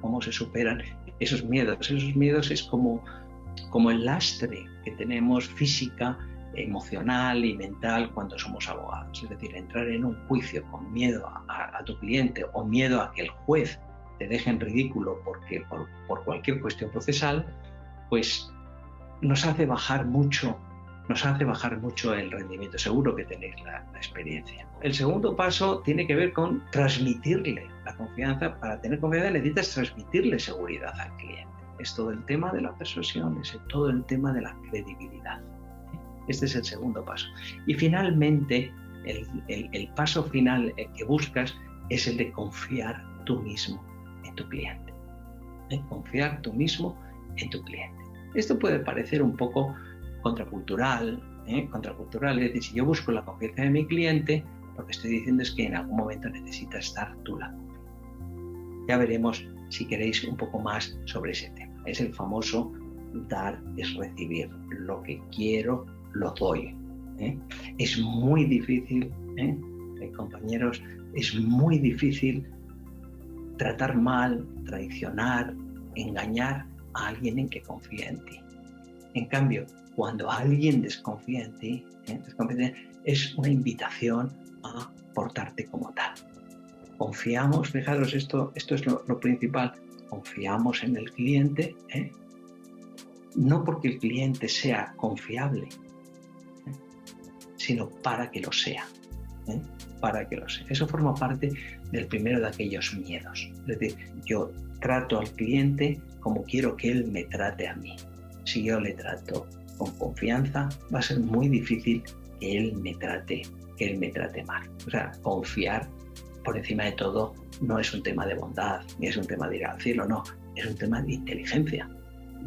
S3: ¿Cómo se superan esos miedos? Esos miedos es como el lastre que tenemos física, emocional y mental cuando somos abogados. Es decir, entrar en un juicio con miedo a tu cliente o miedo a que el juez te deje en ridículo por cualquier cuestión procesal, pues nos hace bajar mucho el rendimiento. Seguro que tenéis la experiencia. El segundo paso tiene que ver con transmitirle la confianza. Para tener confianza necesitas transmitirle seguridad al cliente. Es todo el tema de la persuasión, es todo el tema de la credibilidad. Este es el segundo paso. Y finalmente, el paso final que buscas es el de confiar tú mismo en tu cliente. Confiar tú mismo en tu cliente. Esto puede parecer un poco contracultural, es decir, si yo busco la confianza de mi cliente, lo que estoy diciendo es que en algún momento necesitas dar tú la confianza. Ya veremos, si queréis, un poco más sobre ese tema. Es el famoso dar es recibir. Lo que quiero, lo doy. Es muy difícil, compañeros, es muy difícil tratar mal, traicionar, engañar a alguien en que confía en ti. En cambio, cuando alguien desconfía en ti, es una invitación a portarte como tal. Confiamos, fijaros, esto es lo principal, confiamos en el cliente, no porque el cliente sea confiable, sino para que lo sea, para que lo sea. Eso forma parte del primero de aquellos miedos. Es decir, yo trato al cliente como quiero que él me trate a mí. Si yo le trato con confianza, va a ser muy difícil que él me trate mal. O sea, confiar por encima de todo no es un tema de bondad, ni es un tema de ir al cielo, no, es un tema de inteligencia.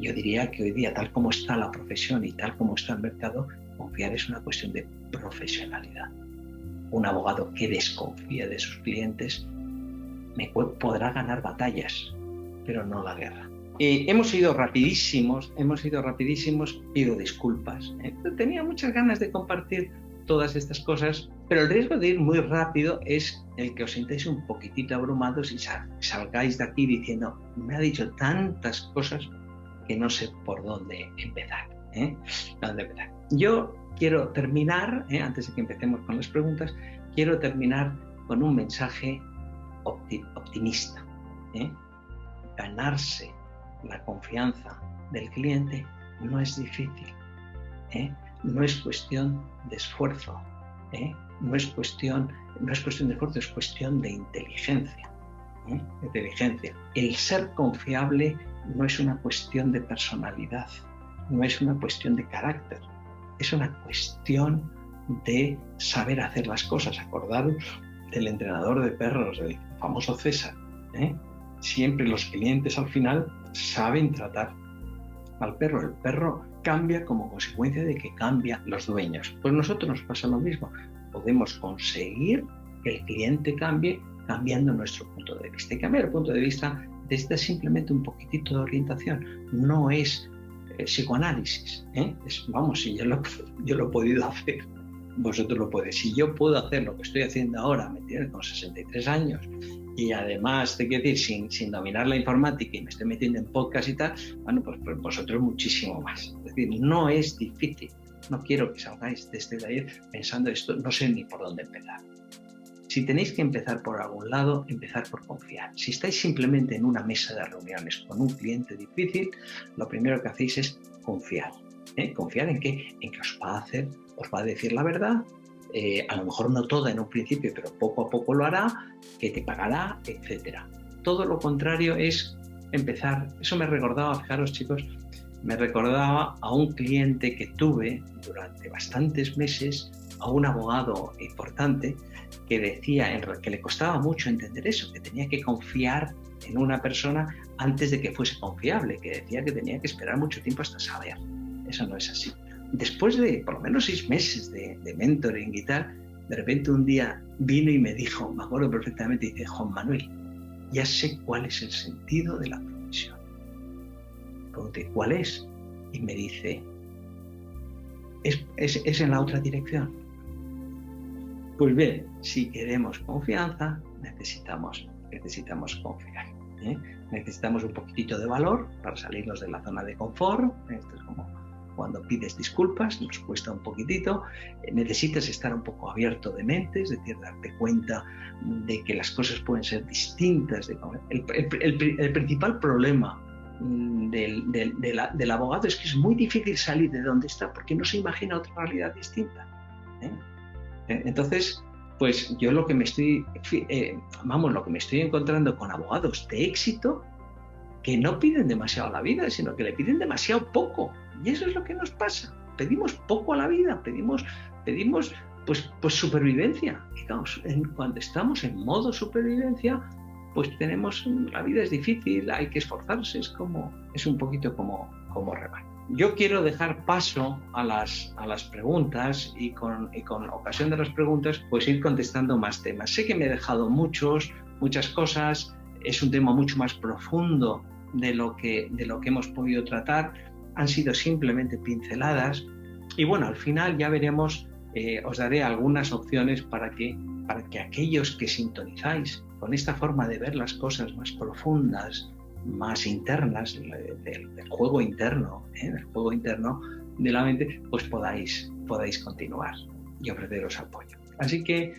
S3: Yo diría que hoy día, tal como está la profesión y tal como está el mercado, confiar es una cuestión de profesionalidad. Un abogado que desconfía de sus clientes podrá ganar batallas, pero no la guerra. Hemos ido rapidísimos, pido disculpas. Tenía muchas ganas de compartir todas estas cosas, pero el riesgo de ir muy rápido es el que os sintáis un poquitito abrumados y salgáis de aquí diciendo, me ha dicho tantas cosas que no sé por dónde empezar. Yo quiero terminar, antes de que empecemos con las preguntas, quiero terminar con un mensaje optimista. Ganarse la confianza del cliente no es difícil, no es cuestión de esfuerzo, no es cuestión de esfuerzo, es cuestión de inteligencia. El ser confiable no es una cuestión de personalidad, no es una cuestión de carácter, es una cuestión de saber hacer las cosas. Acordaros del entrenador de perros, el famoso César. Siempre los clientes al final saben tratar al perro. El perro cambia como consecuencia de que cambian los dueños. Pues nosotros nos pasa lo mismo. Podemos conseguir que el cliente cambie cambiando nuestro punto de vista. Y cambiar el punto de vista necesita simplemente un poquitito de orientación. No es psicoanálisis. Si yo lo he podido hacer, vosotros lo podéis. Si yo puedo hacer lo que estoy haciendo ahora, ¿me entiendes? Con 63 años, y además, te quiero decir, sin dominar la informática y me estoy metiendo en podcast y tal, bueno, pues vosotros muchísimo más. Es decir, no es difícil. No quiero que salgáis desde de ayer pensando esto, no sé ni por dónde empezar. Si tenéis que empezar por algún lado, empezar por confiar. Si estáis simplemente en una mesa de reuniones con un cliente difícil, lo primero que hacéis es confiar. ¿Confiar en qué? En que os va a decir la verdad, a lo mejor no toda en un principio, pero poco a poco lo hará, que te pagará, etc. Todo lo contrario es empezar. Eso me recordaba, fijaros chicos, me recordaba a un cliente que tuve durante bastantes meses, a un abogado importante que decía que le costaba mucho entender eso, que tenía que confiar en una persona antes de que fuese confiable, que decía que tenía que esperar mucho tiempo hasta saber. Eso no es así. Después de por lo menos 6 meses de mentoring y tal, de repente un día vino y me dijo, me acuerdo perfectamente, dice, Juan Manuel, ya sé cuál es el sentido de la profesión. Pregunté, ¿cuál es? Y me dice, es en la otra dirección. Pues bien, si queremos confianza, necesitamos confiar. Necesitamos un poquitito de valor para salirnos de la zona de confort. Esto es como cuando pides disculpas, nos cuesta un poquitito. Necesitas estar un poco abierto de mente, es decir, darte cuenta de que las cosas pueden ser distintas. El principal problema del abogado es que es muy difícil salir de donde está porque no se imagina otra realidad distinta. Entonces, pues yo lo que me estoy encontrando con abogados de éxito que no piden demasiado a la vida, sino que le piden demasiado poco. Y eso es lo que nos pasa. Pedimos poco a la vida, pedimos pues supervivencia. Digamos, cuando estamos en modo supervivencia, pues la vida es difícil, hay que esforzarse, es un poquito como remar. Yo quiero dejar paso a las preguntas y con ocasión de las preguntas pues ir contestando más temas. Sé que me he dejado muchas cosas, es un tema mucho más profundo de lo que hemos podido tratar, han sido simplemente pinceladas y bueno, al final ya veremos, os daré algunas opciones para que aquellos que sintonizáis con esta forma de ver las cosas más profundas, más internas del juego interno, de la mente, pues podáis continuar y ofreceros apoyo. Así que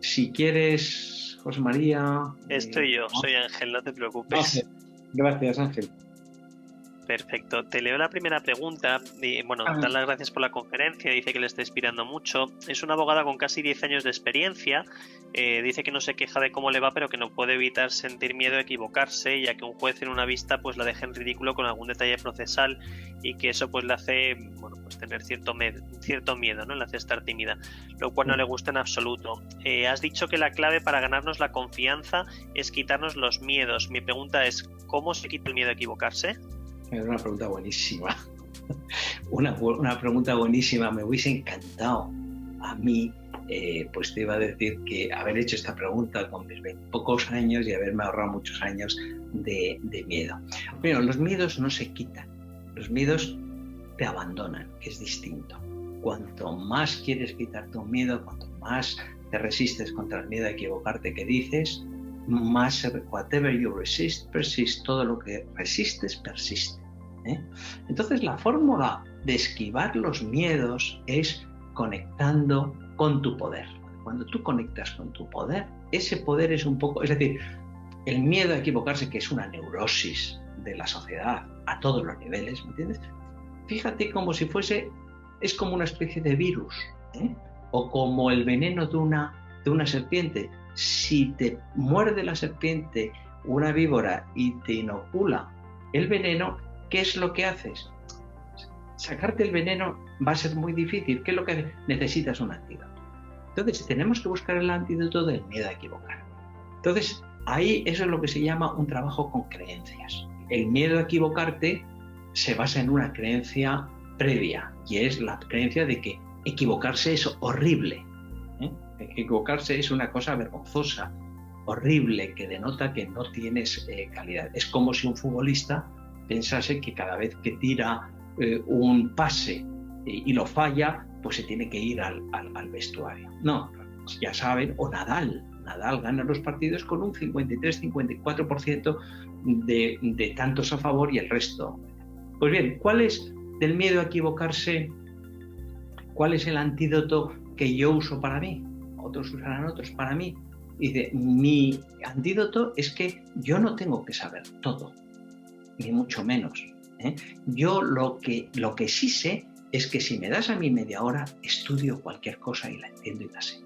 S3: si quieres, José María.
S4: Estoy yo, soy Ángel, no te preocupes.
S3: Gracias, Ángel.
S4: Perfecto. Te leo la primera pregunta. Bueno, dar las gracias por la conferencia. Dice que le está inspirando mucho. Es una abogada con casi 10 años de experiencia. Dice que no se queja de cómo le va, pero que no puede evitar sentir miedo a equivocarse, ya que un juez en una vista pues la deja en ridículo con algún detalle procesal y que eso pues le hace tener cierto miedo, ¿no? Le hace estar tímida, lo cual no le gusta en absoluto. Has dicho que la clave para ganarnos la confianza es quitarnos los miedos. Mi pregunta es, ¿cómo se quita el miedo a equivocarse?
S3: Es una pregunta buenísima. Una pregunta buenísima. Me hubiese encantado a mí, pues te iba a decir que haber hecho esta pregunta con mis 20 pocos años y haberme ahorrado muchos años de miedo. Bueno, los miedos no se quitan. Los miedos te abandonan, que es distinto. Cuanto más quieres quitarte un miedo, cuanto más te resistes contra el miedo a equivocarte que dices, más whatever you resist, persist. Todo lo que resistes, persiste. Entonces la fórmula de esquivar los miedos es conectando con tu poder. Cuando tú conectas con tu poder, ese poder es un poco, es decir, el miedo a equivocarse, que es una neurosis de la sociedad a todos los niveles, ¿me entiendes? Fíjate como si fuese, es como una especie de virus, o como el veneno de una serpiente. Si te muerde la serpiente una víbora y te inocula el veneno, ¿qué es lo que haces? Sacarte el veneno va a ser muy difícil. ¿Qué es lo que haces? Necesitas un antídoto. Entonces, tenemos que buscar el antídoto del miedo a equivocar. Entonces, ahí eso es lo que se llama un trabajo con creencias. El miedo a equivocarte se basa en una creencia previa, y es la creencia de que equivocarse es horrible. Equivocarse es una cosa vergonzosa, horrible, que denota que no tienes calidad. Es como si un futbolista pensase que cada vez que tira un pase y lo falla, pues se tiene que ir al vestuario. No, ya saben, o Nadal gana los partidos con un 53-54% de tantos a favor y el resto. Pues bien, ¿cuál es del miedo a equivocarse? ¿Cuál es el antídoto que yo uso para mí? Otros usarán otros para mí. Dice, mi antídoto es que yo no tengo que saber todo, ni mucho menos. Yo lo que sí sé es que si me das a mí media hora, estudio cualquier cosa y la entiendo y la sé.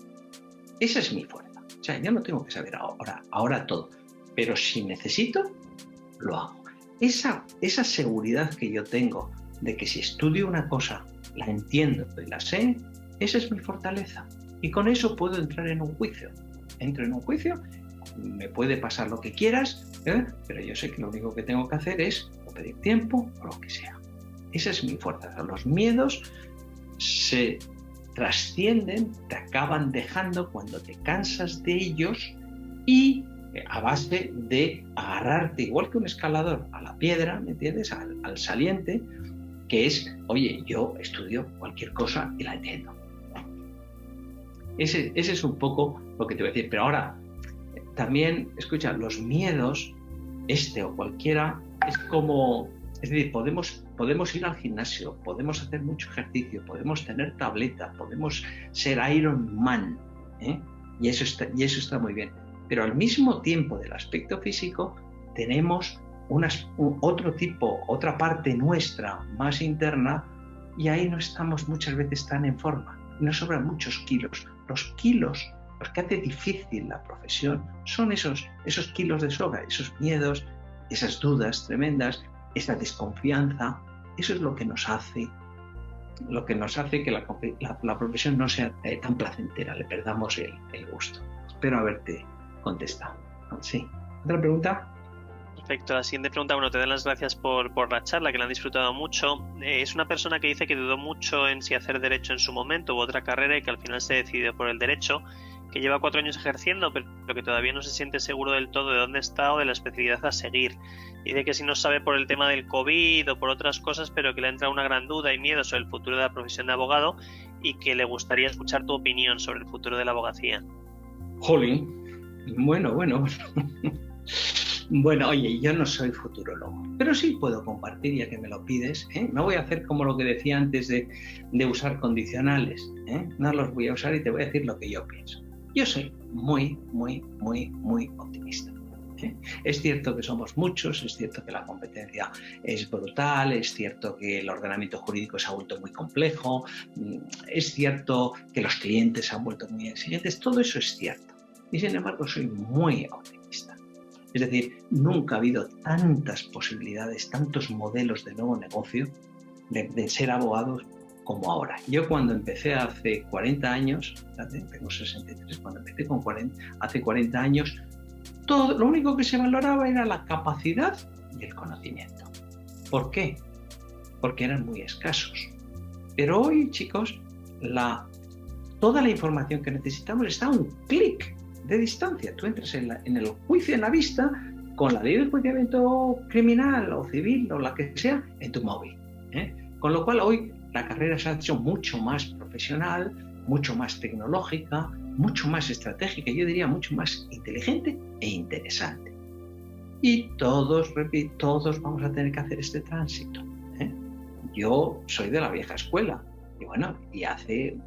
S3: Esa es mi fuerza. O sea, yo no tengo que saber ahora todo, pero si necesito, lo hago. Esa seguridad que yo tengo de que si estudio una cosa, la entiendo y la sé, esa es mi fortaleza. Y con eso puedo entrar en un juicio. Entro en un juicio, me puede pasar lo que quieras, pero yo sé que lo único que tengo que hacer es o pedir tiempo o lo que sea. Esa es mi fuerza. Los miedos se trascienden, te acaban dejando cuando te cansas de ellos y a base de agarrarte, igual que un escalador, a la piedra, ¿me entiendes? Al saliente, que es, oye, yo estudio cualquier cosa y la entiendo. Ese es un poco lo que te voy a decir. Pero ahora, también, escucha, los miedos, o cualquiera, es decir, podemos ir al gimnasio, podemos hacer mucho ejercicio, podemos tener tableta, podemos ser Iron Man, y eso está muy bien. Pero al mismo tiempo del aspecto físico, tenemos otra parte nuestra más interna, y ahí no estamos muchas veces tan en forma. Nos sobran muchos kilos. Los kilos, los que hace difícil la profesión, son esos kilos de sobra, esos miedos, esas dudas tremendas, esa desconfianza. Eso es lo que nos hace que la profesión no sea tan placentera, le perdamos el gusto. Espero haberte contestado. Sí. ¿Otra pregunta?
S4: Perfecto. La siguiente pregunta, te dan las gracias por la charla, que la han disfrutado mucho. Es una persona que dice que dudó mucho en si hacer derecho en su momento u otra carrera y que al final se decidió por el derecho, que lleva 4 años ejerciendo, pero que todavía no se siente seguro del todo de dónde está o de la especialidad a seguir. Dice que si no sabe por el tema del COVID o por otras cosas, pero que le entra una gran duda y miedo sobre el futuro de la profesión de abogado y que le gustaría escuchar tu opinión sobre el futuro de la abogacía.
S3: Jolín, bueno. Bueno, oye, yo no soy futurólogo, pero sí puedo compartir, ya que me lo pides. No voy a hacer como lo que decía antes de usar condicionales. No los voy a usar y te voy a decir lo que yo pienso. Yo sé muy, muy, muy, muy optimista. Es cierto que somos muchos, es cierto que la competencia es brutal, es cierto que el ordenamiento jurídico se ha vuelto muy complejo, es cierto que los clientes se han vuelto muy exigentes, todo eso es cierto. Y sin embargo soy muy optimista. Es decir, nunca ha habido tantas posibilidades, tantos modelos de nuevo negocio, de ser abogados como ahora. Yo cuando empecé hace 40 años, tengo 63, cuando empecé hace 40 años, lo único que se valoraba era la capacidad y el conocimiento. ¿Por qué? Porque eran muy escasos. Pero hoy, chicos, toda la información que necesitamos está a un clic de distancia. Tú entras en el juicio en la vista con la ley de enjuiciamiento criminal o civil o la que sea en tu móvil. Con lo cual hoy la carrera se ha hecho mucho más profesional, mucho más tecnológica, mucho más estratégica, yo diría mucho más inteligente e interesante. Y todos vamos a tener que hacer este tránsito. Yo soy de la vieja escuela y hace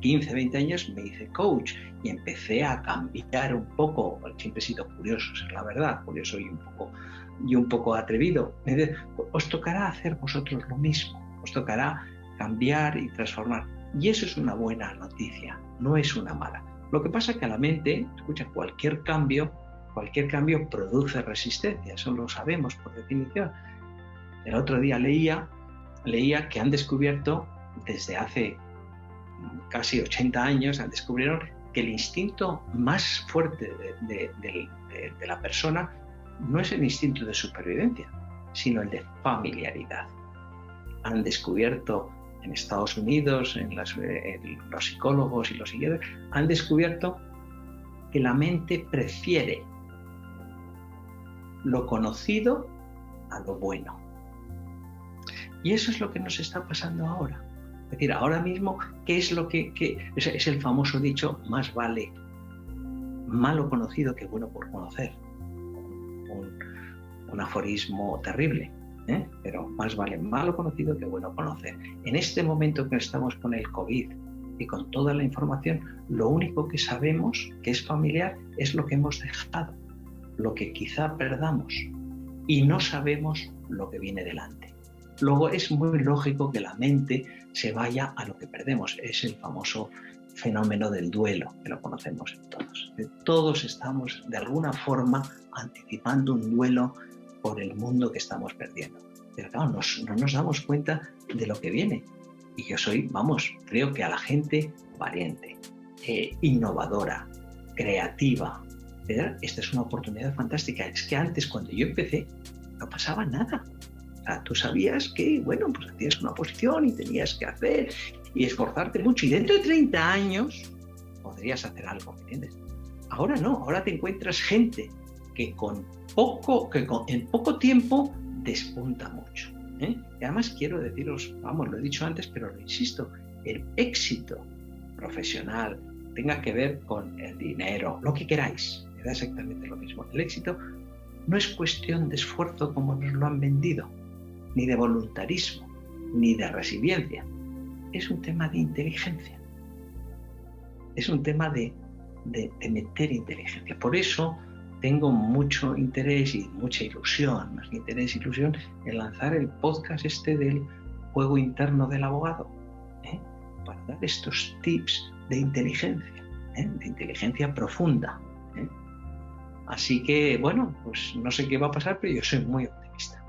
S3: 15, 20 años me hice coach y empecé a cambiar un poco. Siempre he sido curioso, es la verdad, curioso y un poco atrevido. Os tocará hacer vosotros lo mismo, os tocará cambiar y transformar. Y eso es una buena noticia, no es una mala. Lo que pasa es que a la mente, escucha, cualquier cambio produce resistencia, eso lo sabemos por definición. El otro día leía que han descubierto, desde hace casi 80 años, descubrieron que el instinto más fuerte de la persona no es el instinto de supervivencia, sino el de familiaridad. Han descubierto en Estados Unidos, los psicólogos y los psiquiatras, han descubierto que la mente prefiere lo conocido a lo bueno. Y eso es lo que nos está pasando ahora. Es decir, ahora mismo, ¿qué es lo que es el famoso dicho, más vale malo conocido que bueno por conocer? Un aforismo terrible. Pero más vale malo conocido que bueno conocer. En este momento que estamos con el COVID y con toda la información, lo único que sabemos que es familiar es lo que hemos dejado, lo que quizá perdamos, y no sabemos lo que viene delante. Luego es muy lógico que la mente se vaya a lo que perdemos. Es el famoso fenómeno del duelo, que lo conocemos todos. Todos estamos de alguna forma anticipando un duelo por el mundo que estamos perdiendo. Pero claro, no nos damos cuenta de lo que viene. Y yo creo que a la gente valiente, innovadora, creativa, esta es una oportunidad fantástica. Es que antes, cuando yo empecé, no pasaba nada. O sea, tú sabías que, pues hacías una posición y tenías que hacer y esforzarte mucho. Y dentro de 30 años podrías hacer algo, ¿me entiendes? Ahora no, ahora te encuentras gente que en poco tiempo despunta mucho. Y además quiero deciros, lo he dicho antes, pero lo insisto, el éxito profesional tenga que ver con el dinero, lo que queráis, me da exactamente lo mismo. El éxito no es cuestión de esfuerzo como nos lo han vendido, ni de voluntarismo, ni de resiliencia. Es un tema de inteligencia. Es un tema de meter inteligencia. Por eso tengo mucho interés y mucha ilusión, más que interés e ilusión, en lanzar el podcast del juego interno del abogado, para dar estos tips de inteligencia profunda. Así que, pues no sé qué va a pasar, pero yo soy muy optimista.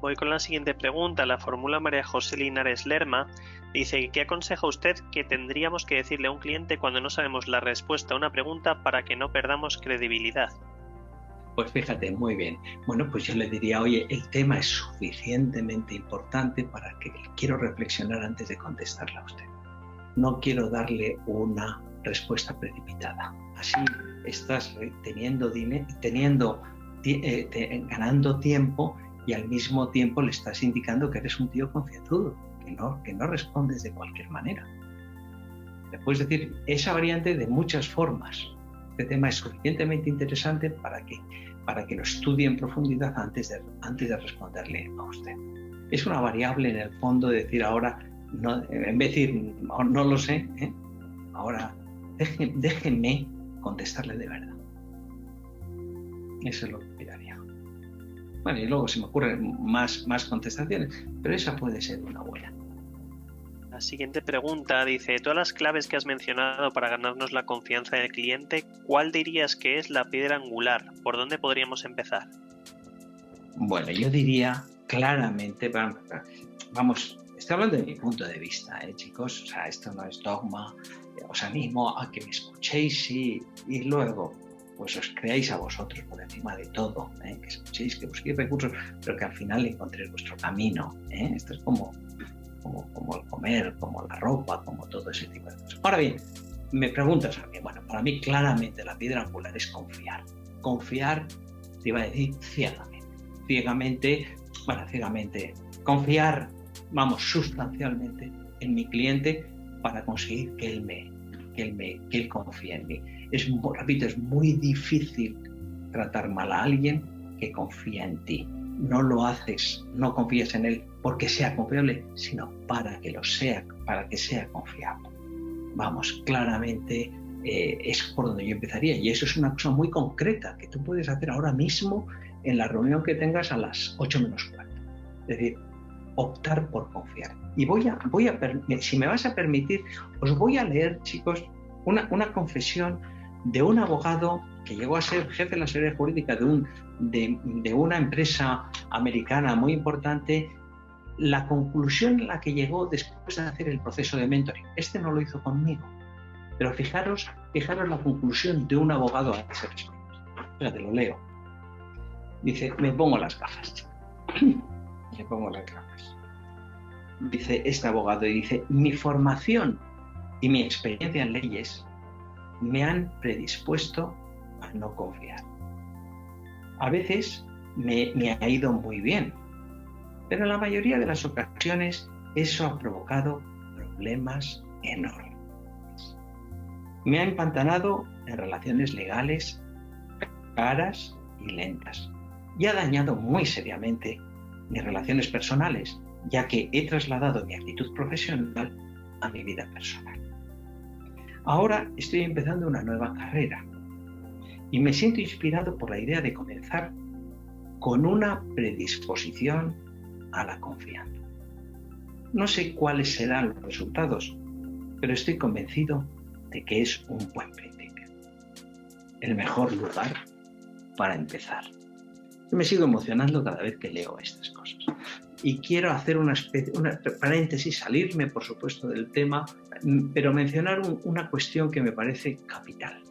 S4: Voy con la siguiente pregunta, la formula María José Linares Lerma. Dice, ¿qué aconseja usted que tendríamos que decirle a un cliente cuando no sabemos la respuesta a una pregunta para que no perdamos credibilidad?
S3: Pues fíjate, muy bien. Pues yo le diría, oye, el tema es suficientemente importante para que quiero reflexionar antes de contestarla a usted. No quiero darle una respuesta precipitada. Así estás ganando tiempo y al mismo tiempo le estás indicando que eres un tío concienzudo, que no respondes de cualquier manera. Le puedes decir esa variante de muchas formas. Este tema es suficientemente interesante para que lo estudie en profundidad antes de responderle a usted. Es una variable en el fondo de decir ahora, no, en vez de decir no lo sé, ahora déjeme contestarle de verdad. Eso es lo que daría. Bueno, y luego se me ocurren más contestaciones, pero esa puede ser una buena.
S4: La siguiente pregunta dice, todas las claves que has mencionado para ganarnos la confianza del cliente, ¿cuál dirías que es la piedra angular? ¿Por dónde podríamos empezar?
S3: Bueno, yo diría claramente, vamos, estoy hablando de mi punto de vista, chicos, o sea, esto no es dogma, os animo a que me escuchéis y luego pues os creáis a vosotros por encima de todo, que escuchéis, que busquéis recursos, pero que al final encontréis vuestro camino. Esto es como el comer, como la ropa, como todo ese tipo de cosas. Ahora bien, me preguntas a mí, bueno, para mí claramente la piedra angular es confiar. Confiar, te iba a decir, ciegamente, confiar, sustancialmente en mi cliente para conseguir que él confíe en mí. Repito, es muy difícil tratar mal a alguien que confía en ti. No lo haces, no confías en él porque sea confiable, sino para que sea confiable. Claramente es por donde yo empezaría, y eso es una cosa muy concreta que tú puedes hacer ahora mismo en la reunión que tengas a las 8 menos cuarto. Es decir, optar por confiar. Y si me vas a permitir, os voy a leer, chicos, una confesión de un abogado que llegó a ser jefe de la seguridad jurídica de una empresa americana muy importante, la conclusión en la que llegó después de hacer el proceso de mentoring. Este no lo hizo conmigo, pero fijaros la conclusión de un abogado a ese respecto. Te lo leo. Dice, me pongo las gafas. Dice este abogado, y dice, mi formación y mi experiencia en leyes me han predispuesto a no confiar. A veces me ha ido muy bien, pero en la mayoría de las ocasiones eso ha provocado problemas enormes. Me ha empantanado en relaciones legales caras y lentas y ha dañado muy seriamente mis relaciones personales, ya que he trasladado mi actitud profesional a mi vida personal. Ahora estoy empezando una nueva carrera y me siento inspirado por la idea de comenzar con una predisposición a la confianza. No sé cuáles serán los resultados, pero estoy convencido de que es un buen principio. El mejor lugar para empezar. Yo me sigo emocionando cada vez que leo estas cosas. Y quiero hacer una paréntesis, salirme, por supuesto, del tema, pero mencionar una cuestión que me parece capital.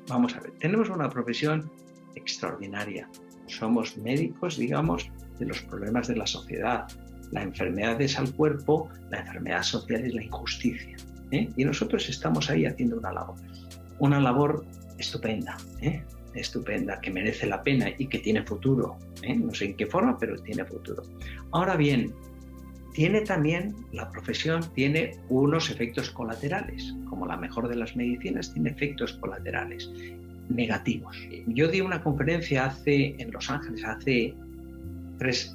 S3: Vamos a ver, tenemos una profesión extraordinaria. Somos médicos, digamos, de los problemas de la sociedad. La enfermedad es al cuerpo, la enfermedad social es la injusticia. Y nosotros estamos ahí haciendo una labor estupenda, estupenda, que merece la pena y que tiene futuro. No sé en qué forma, pero tiene futuro. Ahora bien, la profesión tiene unos efectos colaterales, como la mejor de las medicinas tiene efectos colaterales negativos. Yo di una conferencia en Los Ángeles hace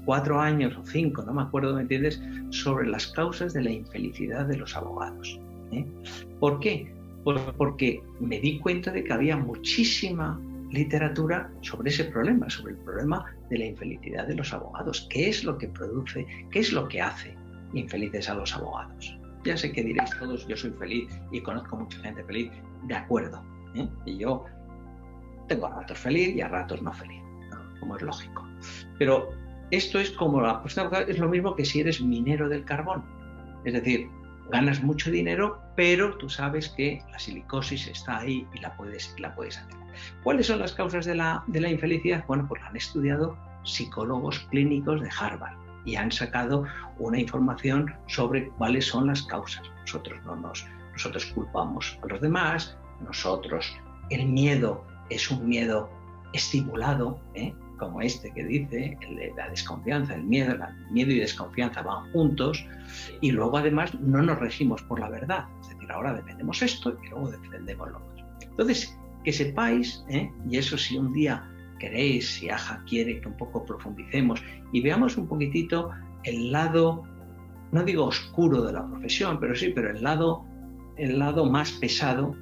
S3: 4 años o 5, no me acuerdo, ¿me entiendes?, sobre las causas de la infelicidad de los abogados. ¿Por qué? Pues porque me di cuenta de que había muchísima literatura sobre ese problema, sobre el problema de la infelicidad de los abogados. ¿Qué es lo que produce, qué es lo que hace infelices a los abogados? Ya sé que diréis todos, yo soy feliz y conozco mucha gente feliz, de acuerdo, y yo tengo a ratos feliz y a ratos no feliz, ¿no? Como es lógico. Pero esto es como es lo mismo que si eres minero del carbón, es decir, ganas mucho dinero, pero tú sabes que la silicosis está ahí y la puedes hacer. ¿Cuáles son las causas de la infelicidad? Bueno, pues la han estudiado psicólogos clínicos de Harvard y han sacado una información sobre cuáles son las causas. Nosotros culpamos a los demás, el miedo es un miedo estimulado, como este que dice, la desconfianza, el miedo y desconfianza van juntos, y luego además no nos regimos por la verdad, es decir, ahora defendemos esto y luego defendemos lo otro. Entonces, que sepáis, y eso si un día queréis, si Aja quiere que un poco profundicemos y veamos un poquitito el lado, no digo oscuro de la profesión, pero el lado más pesado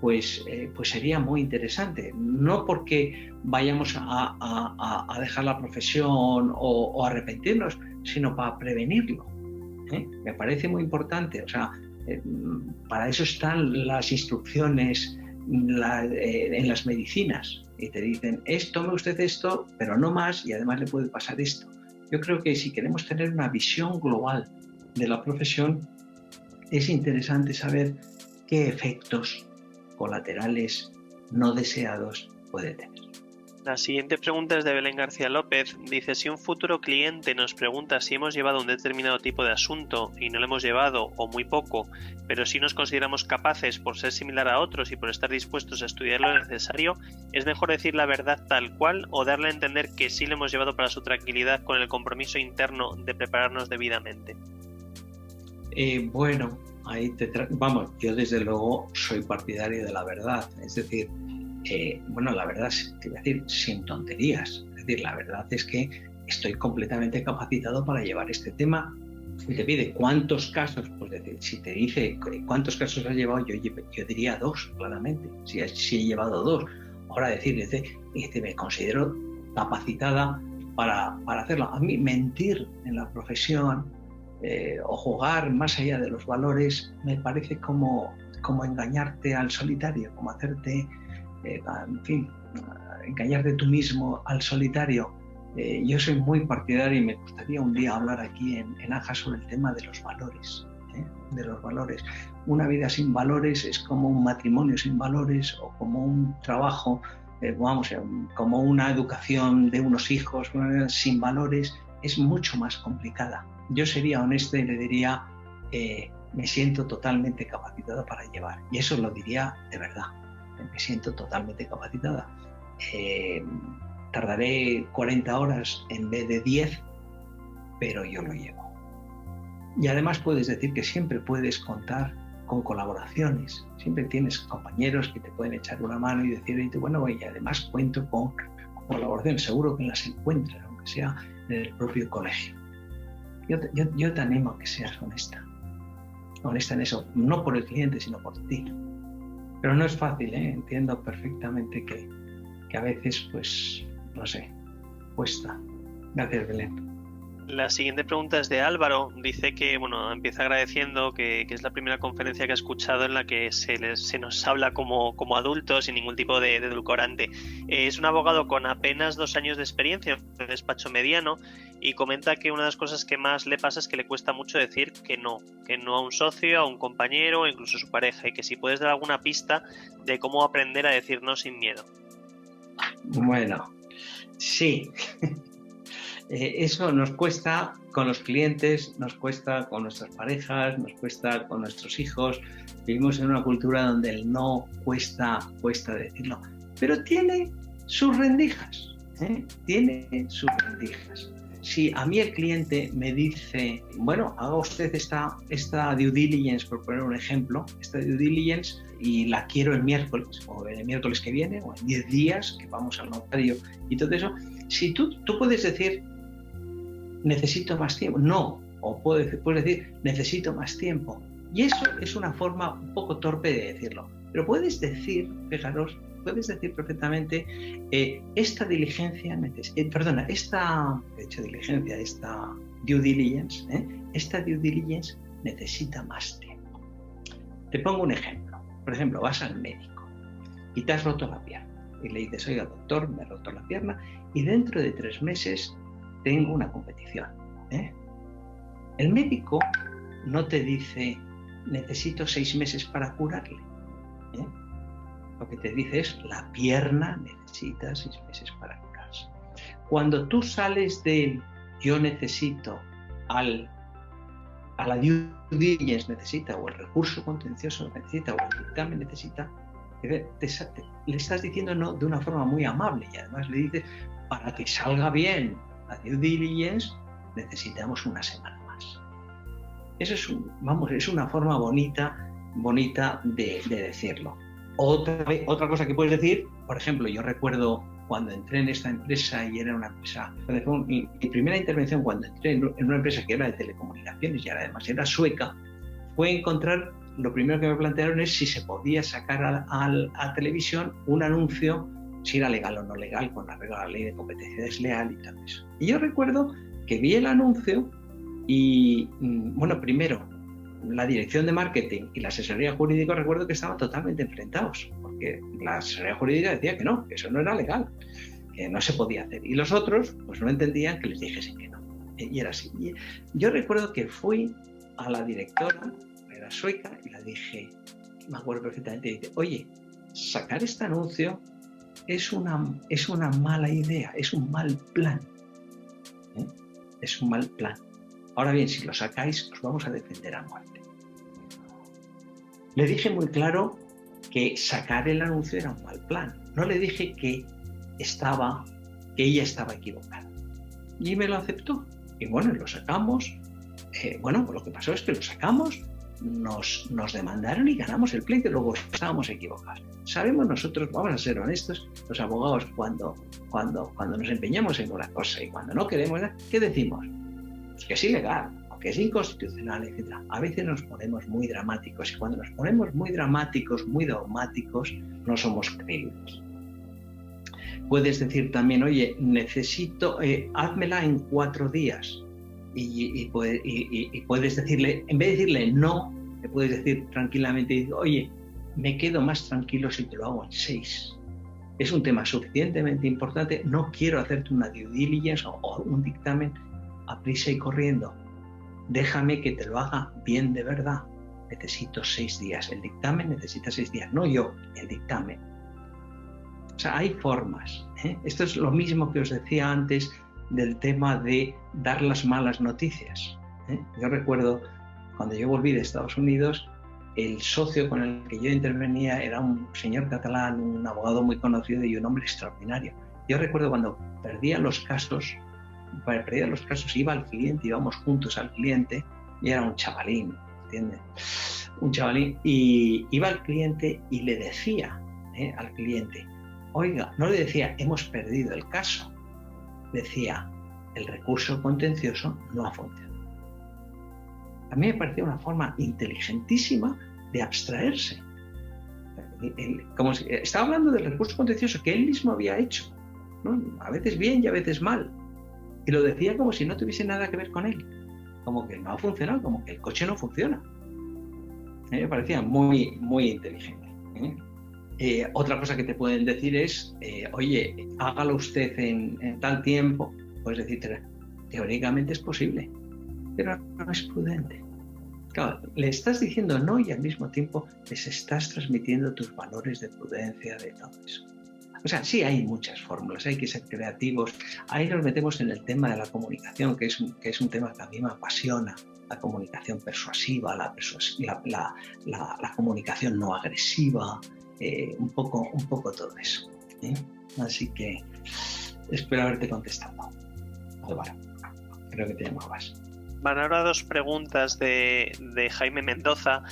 S3: pues sería muy interesante. No porque vayamos a dejar la profesión o arrepentirnos, sino para prevenirlo. Me parece muy importante. O sea, para eso están las instrucciones en las medicinas. Y te dicen, tome usted esto, pero no más, y además le puede pasar esto. Yo creo que si queremos tener una visión global de la profesión, es interesante saber qué efectos colaterales no deseados puede tener.
S4: La siguiente pregunta es de Belén García López. Dice, si un futuro cliente nos pregunta si hemos llevado un determinado tipo de asunto y no lo hemos llevado o muy poco, pero sí nos consideramos capaces por ser similar a otros y por estar dispuestos a estudiar lo necesario, ¿es mejor decir la verdad tal cual o darle a entender que sí lo hemos llevado para su tranquilidad con el compromiso interno de prepararnos debidamente?
S3: Bueno, ahí vamos, yo desde luego soy partidario de la verdad, es decir, la verdad es decir, sin tonterías, es decir, la verdad es que estoy completamente capacitado para llevar este tema. Y te pide cuántos casos, pues decir, si te dice cuántos casos has llevado, yo diría 2, claramente, si he llevado 2. Ahora decirle, me considero capacitada para hacerlo. A mí mentir en la profesión o jugar más allá de los valores me parece como engañarte al solitario, como hacerte, en fin, engañarte tú mismo al solitario. Yo soy muy partidario y me gustaría un día hablar aquí en AJA sobre el tema de los valores. De los valores. Una vida sin valores es como un matrimonio sin valores o como un trabajo, como una educación de unos hijos sin valores, es mucho más complicada. Yo sería honesto y le diría, me siento totalmente capacitada para llevar. Y eso lo diría de verdad. Me siento totalmente capacitada. Tardaré 40 horas en vez de 10, pero yo lo llevo. Y además puedes decir que siempre puedes contar con colaboraciones. Siempre tienes compañeros que te pueden echar una mano y decir, bueno, y además cuento con colaboraciones. Seguro que las encuentras, aunque sea en el propio colegio. Yo te animo a que seas honesta en eso, no por el cliente, sino por ti. Pero no es fácil, entiendo perfectamente que a veces, pues, no sé, cuesta. Gracias, Belén.
S4: La siguiente pregunta es de Álvaro. Dice que, empieza agradeciendo que es la primera conferencia que ha escuchado en la que se nos habla como adultos sin ningún tipo de edulcorante. Es un abogado con apenas 2 años de experiencia en despacho mediano y comenta que una de las cosas que más le pasa es que le cuesta mucho decir que no a un socio, a un compañero o incluso a su pareja, y que si puedes dar alguna pista de cómo aprender a decir no sin miedo.
S3: Bueno, sí. Eso nos cuesta con los clientes, nos cuesta con nuestras parejas, nos cuesta con nuestros hijos. Vivimos en una cultura donde el no cuesta decirlo, pero tiene sus rendijas, tiene sus rendijas. Si a mí el cliente me dice, haga usted esta due diligence, por poner un ejemplo, esta due diligence, y la quiero el miércoles, o el miércoles que viene, o en 10 días, que vamos al notario, y todo eso, si tú puedes decir, necesito más tiempo, no, o puedes decir, necesito más tiempo, y eso es una forma un poco torpe de decirlo, pero puedes decir, fijaros, perfectamente, esta due diligence necesita más tiempo. Te pongo un ejemplo. Por ejemplo, vas al médico y te has roto la pierna y le dices, oiga, doctor, me he roto la pierna y dentro de 3 meses tengo una competición. El médico no te dice, necesito 6 meses para curarle. Lo que te dice es, la pierna necesita 6 meses para curarse. Cuando tú sales de yo necesito a la due diligence necesita, o el recurso contencioso necesita, o el dictamen necesita, le estás diciendo no de una forma muy amable, y además le dices, para que salga bien la due diligence necesitamos una semana más. Eso es una forma bonita de decirlo. Otra cosa que puedes decir, por ejemplo, yo recuerdo cuando entré en esta empresa y era una empresa, mi primera intervención cuando entré en una empresa que era de telecomunicaciones y además era sueca, fue encontrar lo primero que me plantearon es si se podía sacar a televisión un anuncio, si era legal o no legal, con arreglo a la ley de competencia desleal y todo eso. Y yo recuerdo que vi el anuncio y, bueno, primero, la dirección de marketing y la asesoría jurídica recuerdo que estaban totalmente enfrentados, porque la asesoría jurídica decía que no, que eso no era legal, que no se podía hacer. Y los otros, pues no entendían que les dijesen que no. Y era así. Y yo recuerdo que fui a la directora, era sueca, y la dije, me acuerdo perfectamente, y dice, oye, sacar este anuncio es una mala idea, es un mal plan. Es un mal plan. Ahora bien, si lo sacáis, os vamos a defender a muerte. Le dije muy claro que sacar el anuncio era un mal plan. No le dije que ella estaba equivocada. Y me lo aceptó. Y bueno, lo sacamos. Bueno, pues lo que pasó es que lo sacamos, nos demandaron y ganamos el pleito y luego estábamos equivocados. Sabemos nosotros, vamos a ser honestos, los abogados cuando nos empeñamos en una cosa y cuando no queremos, ¿qué decimos? Pues que es ilegal, o que es inconstitucional, etc. A veces nos ponemos muy dramáticos y cuando nos ponemos muy dramáticos, muy dogmáticos, no somos creíbles. Puedes decir también, oye, necesito, házmela en 4 días. Y puedes decirle, en vez de decirle no, le puedes decir tranquilamente, oye, me quedo más tranquilo si te lo hago en 6. Es un tema suficientemente importante, no quiero hacerte una due diligence o un dictamen a prisa y corriendo. Déjame que te lo haga bien de verdad. Necesito 6 días. El dictamen necesita 6 días, no yo, el dictamen. O sea, hay formas. Esto es lo mismo que os decía antes del tema de dar las malas noticias. Yo recuerdo cuando yo volví de Estados Unidos, el socio con el que yo intervenía era un señor catalán, un abogado muy conocido y un hombre extraordinario. Yo recuerdo cuando perdía los casos, iba al cliente, íbamos juntos al cliente, y era un chavalín, ¿entiendes? Un chavalín, y iba al cliente y le decía al cliente, oiga, no le decía, hemos perdido el caso, decía, el recurso contencioso no ha funcionado. A mí me parecía una forma inteligentísima de abstraerse. Como si, estaba hablando del recurso contencioso que él mismo había hecho, ¿no? A veces bien y a veces mal. Y lo decía como si no tuviese nada que ver con él. Como que no ha funcionado, como que el coche no funciona. Me parecía muy, muy inteligente. Otra cosa que te pueden decir es, oye, hágalo usted en tal tiempo. Puedes decir, teóricamente es posible, pero no es prudente. Claro, le estás diciendo no y al mismo tiempo les estás transmitiendo tus valores de prudencia, de todo eso. O sea, sí hay muchas fórmulas, hay que ser creativos. Ahí nos metemos en el tema de la comunicación, que es un tema que a mí me apasiona. La comunicación persuasiva, la comunicación no agresiva, un poco todo eso. Así que espero haberte contestado. Álvaro, creo que te llamabas.
S4: Van ahora 2 preguntas de Jaime Mendoza.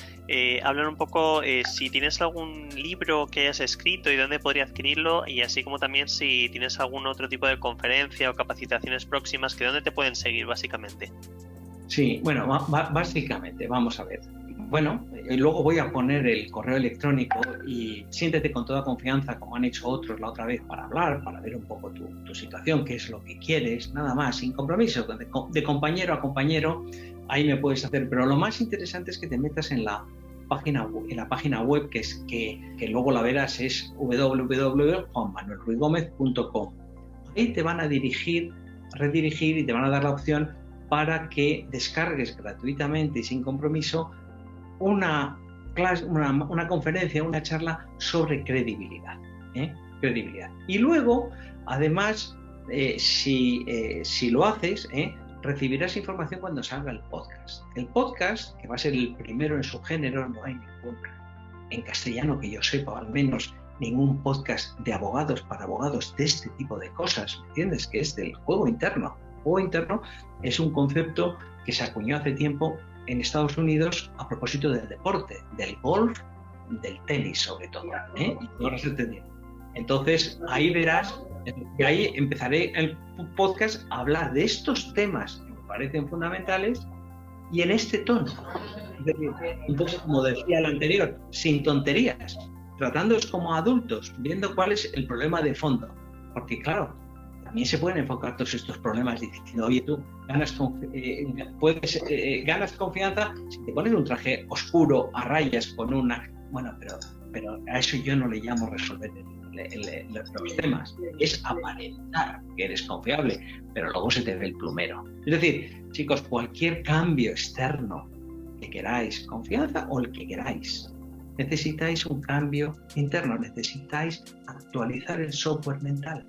S4: Hablan un poco si tienes algún libro que hayas escrito y dónde podría adquirirlo, y así como también si tienes algún otro tipo de conferencia o capacitaciones próximas, que dónde te pueden seguir básicamente.
S3: Sí, bueno, básicamente, vamos a ver. Bueno, luego voy a poner el correo electrónico y siéntete con toda confianza, como han hecho otros la otra vez, para hablar, para ver un poco tu situación, qué es lo que quieres, nada más, sin compromiso, de compañero a compañero, ahí me puedes hacer. Pero lo más interesante es que te metas en la página web, que luego la verás, es www.juanmanuelruigomez.com. Ahí te van a redirigir y te van a dar la opción para que descargues gratuitamente y sin compromiso una conferencia, una charla sobre credibilidad. Y luego, además, si lo haces, recibirás información cuando salga el podcast. El podcast, que va a ser el primero en su género, no hay ningún en castellano que yo sepa, o al menos ningún podcast de abogados para abogados de este tipo de cosas, ¿me entiendes? Que es del juego interno. El juego interno es un concepto que se acuñó hace tiempo en Estados Unidos a propósito del deporte, del golf, del tenis sobre todo, y todo lo entendido. Entonces ahí verás, y ahí empezaré el podcast a hablar de estos temas que me parecen fundamentales y en este tono. Entonces, como decía el anterior, sin tonterías, tratándoos como adultos, viendo cuál es el problema de fondo. Porque claro, también se pueden enfocar todos estos problemas diciendo, oye, tú ganas confianza si te pones un traje oscuro a rayas con una... Bueno, pero a eso yo no le llamo resolver los temas. Es aparentar que eres confiable, pero luego se te ve el plumero. Es decir, chicos, cualquier cambio externo que queráis, confianza o el que queráis, necesitáis un cambio interno, necesitáis actualizar el software mental.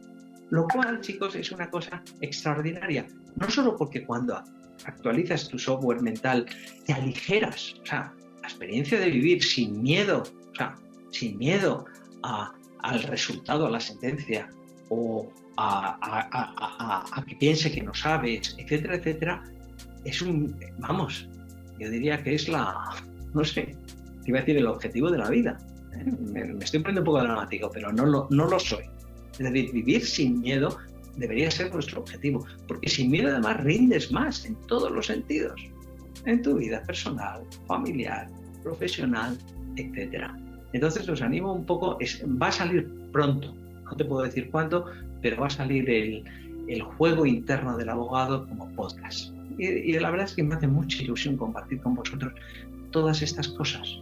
S3: Lo cual, chicos, es una cosa extraordinaria. No solo porque cuando actualizas tu software mental te aligeras, o sea, la experiencia de vivir sin miedo, o sea, sin miedo al resultado, a la sentencia, o a que piense que no sabes, etcétera, etcétera, es vamos, yo diría que es no sé, iba a decir el objetivo de la vida. Me estoy poniendo un poco dramático, pero no lo soy. Es decir, vivir sin miedo debería ser nuestro objetivo, porque sin miedo además rindes más en todos los sentidos, en tu vida personal, familiar, profesional, etcétera. Entonces os animo un poco, va a salir pronto, no te puedo decir cuándo, pero va a salir el juego interno del abogado como podcast. Y la verdad es que me hace mucha ilusión compartir con vosotros todas estas cosas.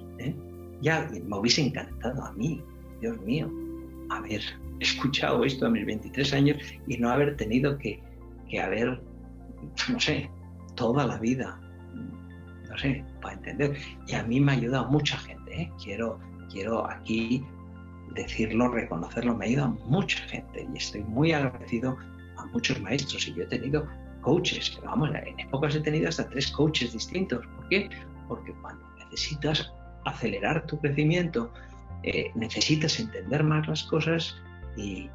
S3: Ya me hubiese encantado a mí, Dios mío, haber escuchado esto a mis 23 años y no haber tenido que haber, no sé, toda la vida, no sé, para entender. Y a mí me ha ayudado mucha gente, Quiero aquí decirlo, reconocerlo, me ha ayudado mucha gente y estoy muy agradecido a muchos maestros. Y yo he tenido coaches, que vamos, en épocas he tenido hasta 3 coaches distintos. ¿Por qué? Porque cuando necesitas acelerar tu crecimiento, necesitas entender más las cosas y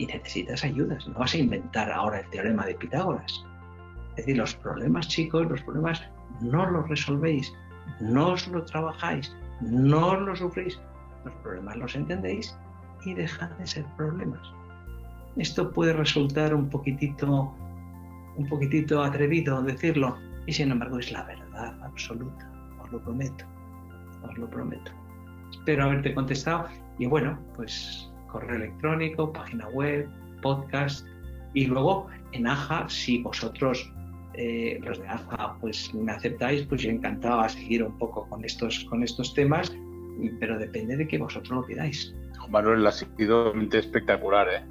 S3: necesitas ayudas. No vas a inventar ahora el teorema de Pitágoras. Es decir, los problemas, chicos, los problemas no los resolvéis, no os lo trabajáis, no os lo sufrís. Los problemas los entendéis y dejad de ser problemas. Esto puede resultar un poquitito atrevido decirlo, y sin embargo es la verdad absoluta, os lo prometo. Espero haberte contestado y bueno, pues correo electrónico, página web, podcast y luego en AJA, si vosotros los de AJA pues me aceptáis, pues yo encantado a seguir un poco con estos temas, pero depende de que vosotros lo pidáis.
S2: Manuel, ha sido realmente espectacular,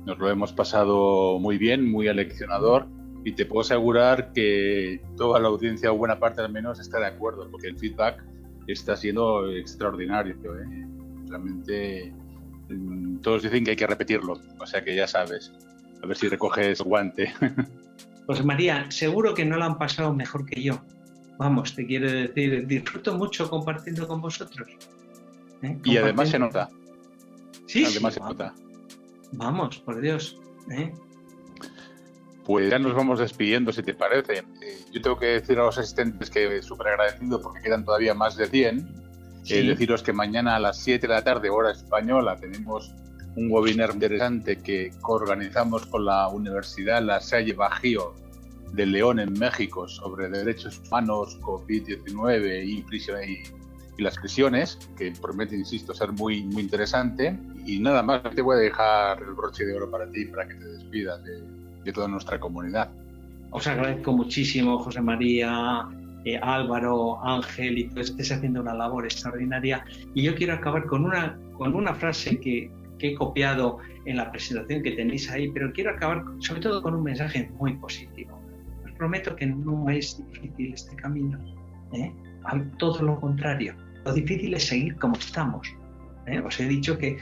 S2: Nos lo hemos pasado muy bien, muy aleccionador, y te puedo asegurar que toda la audiencia, o buena parte al menos, está de acuerdo, porque el feedback está siendo extraordinario, Realmente todos dicen que hay que repetirlo, o sea que ya sabes, a ver si recoges guante.
S3: Pues María, seguro que no lo han pasado mejor que yo. Vamos, te quiero decir, disfruto mucho compartiendo con vosotros.
S2: Y además se nota.
S3: Sí,
S2: además
S3: sí,
S2: se nota.
S3: Vamos, por Dios.
S2: Pues ya nos vamos despidiendo, si te parece. Yo tengo que decir a los asistentes que súper agradecido porque quedan todavía más de 100. Sí. Deciros que mañana a las 7 de la tarde, hora española, tenemos un webinar interesante que organizamos con la Universidad La Salle Bajío de León en México sobre derechos humanos, COVID-19 y las prisiones, que promete, insisto, ser muy, muy interesante. Y nada más, te voy a dejar el broche de oro para ti, para que te despidas de toda nuestra comunidad.
S3: Os agradezco muchísimo, José María, Álvaro, Ángel, y que estés haciendo una labor extraordinaria. Y yo quiero acabar con una frase que he copiado en la presentación que tenéis ahí, pero quiero acabar sobre todo con un mensaje muy positivo. Os prometo que no es difícil este camino, todo lo contrario. Lo difícil es seguir como estamos. Os he dicho que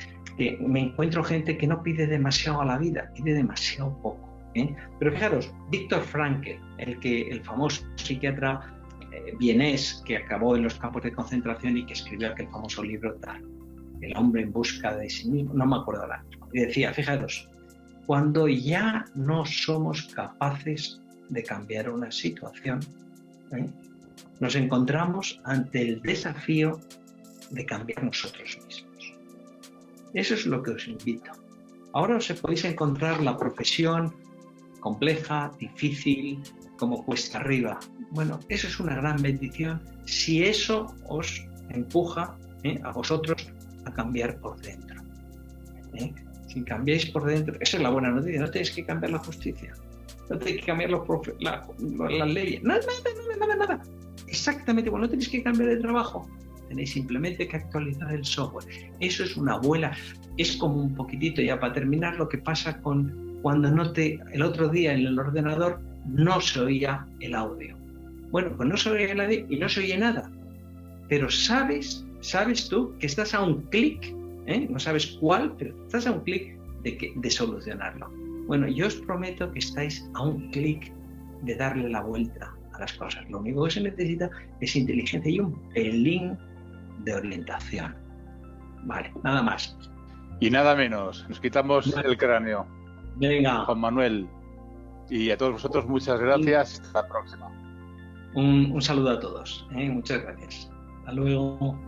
S3: me encuentro gente que no pide demasiado a la vida, pide demasiado poco. Pero fijaros, Viktor Frankl, el famoso psiquiatra vienés que acabó en los campos de concentración y que escribió aquel famoso libro El hombre en busca de sí mismo, no me acuerdo ahora, y decía, fijaros, cuando ya no somos capaces de cambiar una situación, nos encontramos ante el desafío de cambiar nosotros mismos. Eso es lo que os invito. Ahora os podéis encontrar la profesión compleja, difícil, como cuesta arriba. Bueno, eso es una gran bendición si eso os empuja a vosotros a cambiar por dentro. Si cambiáis por dentro, esa es la buena noticia, no tenéis que cambiar la justicia, no tenéis que cambiar las leyes, nada. Exactamente, bueno, no tenéis que cambiar de trabajo, tenéis simplemente que actualizar el software. Eso es una buena, es como un poquitito, ya para terminar, lo que pasa cuando el otro día en el ordenador no se oía el audio. Bueno, pues no se oía el audio y no se oye nada, pero sabes tú que estás a un clic, no sabes cuál, pero estás a un clic de solucionarlo. Bueno, yo os prometo que estáis a un clic de darle la vuelta a las cosas. Lo único que se necesita es inteligencia y un pelín de orientación. Vale, nada más.
S2: Y nada menos, nos quitamos el cráneo.
S3: Venga.
S2: Juan Manuel. Y a todos vosotros, muchas gracias. Hasta la próxima.
S3: Un saludo a todos. Muchas gracias. Hasta luego.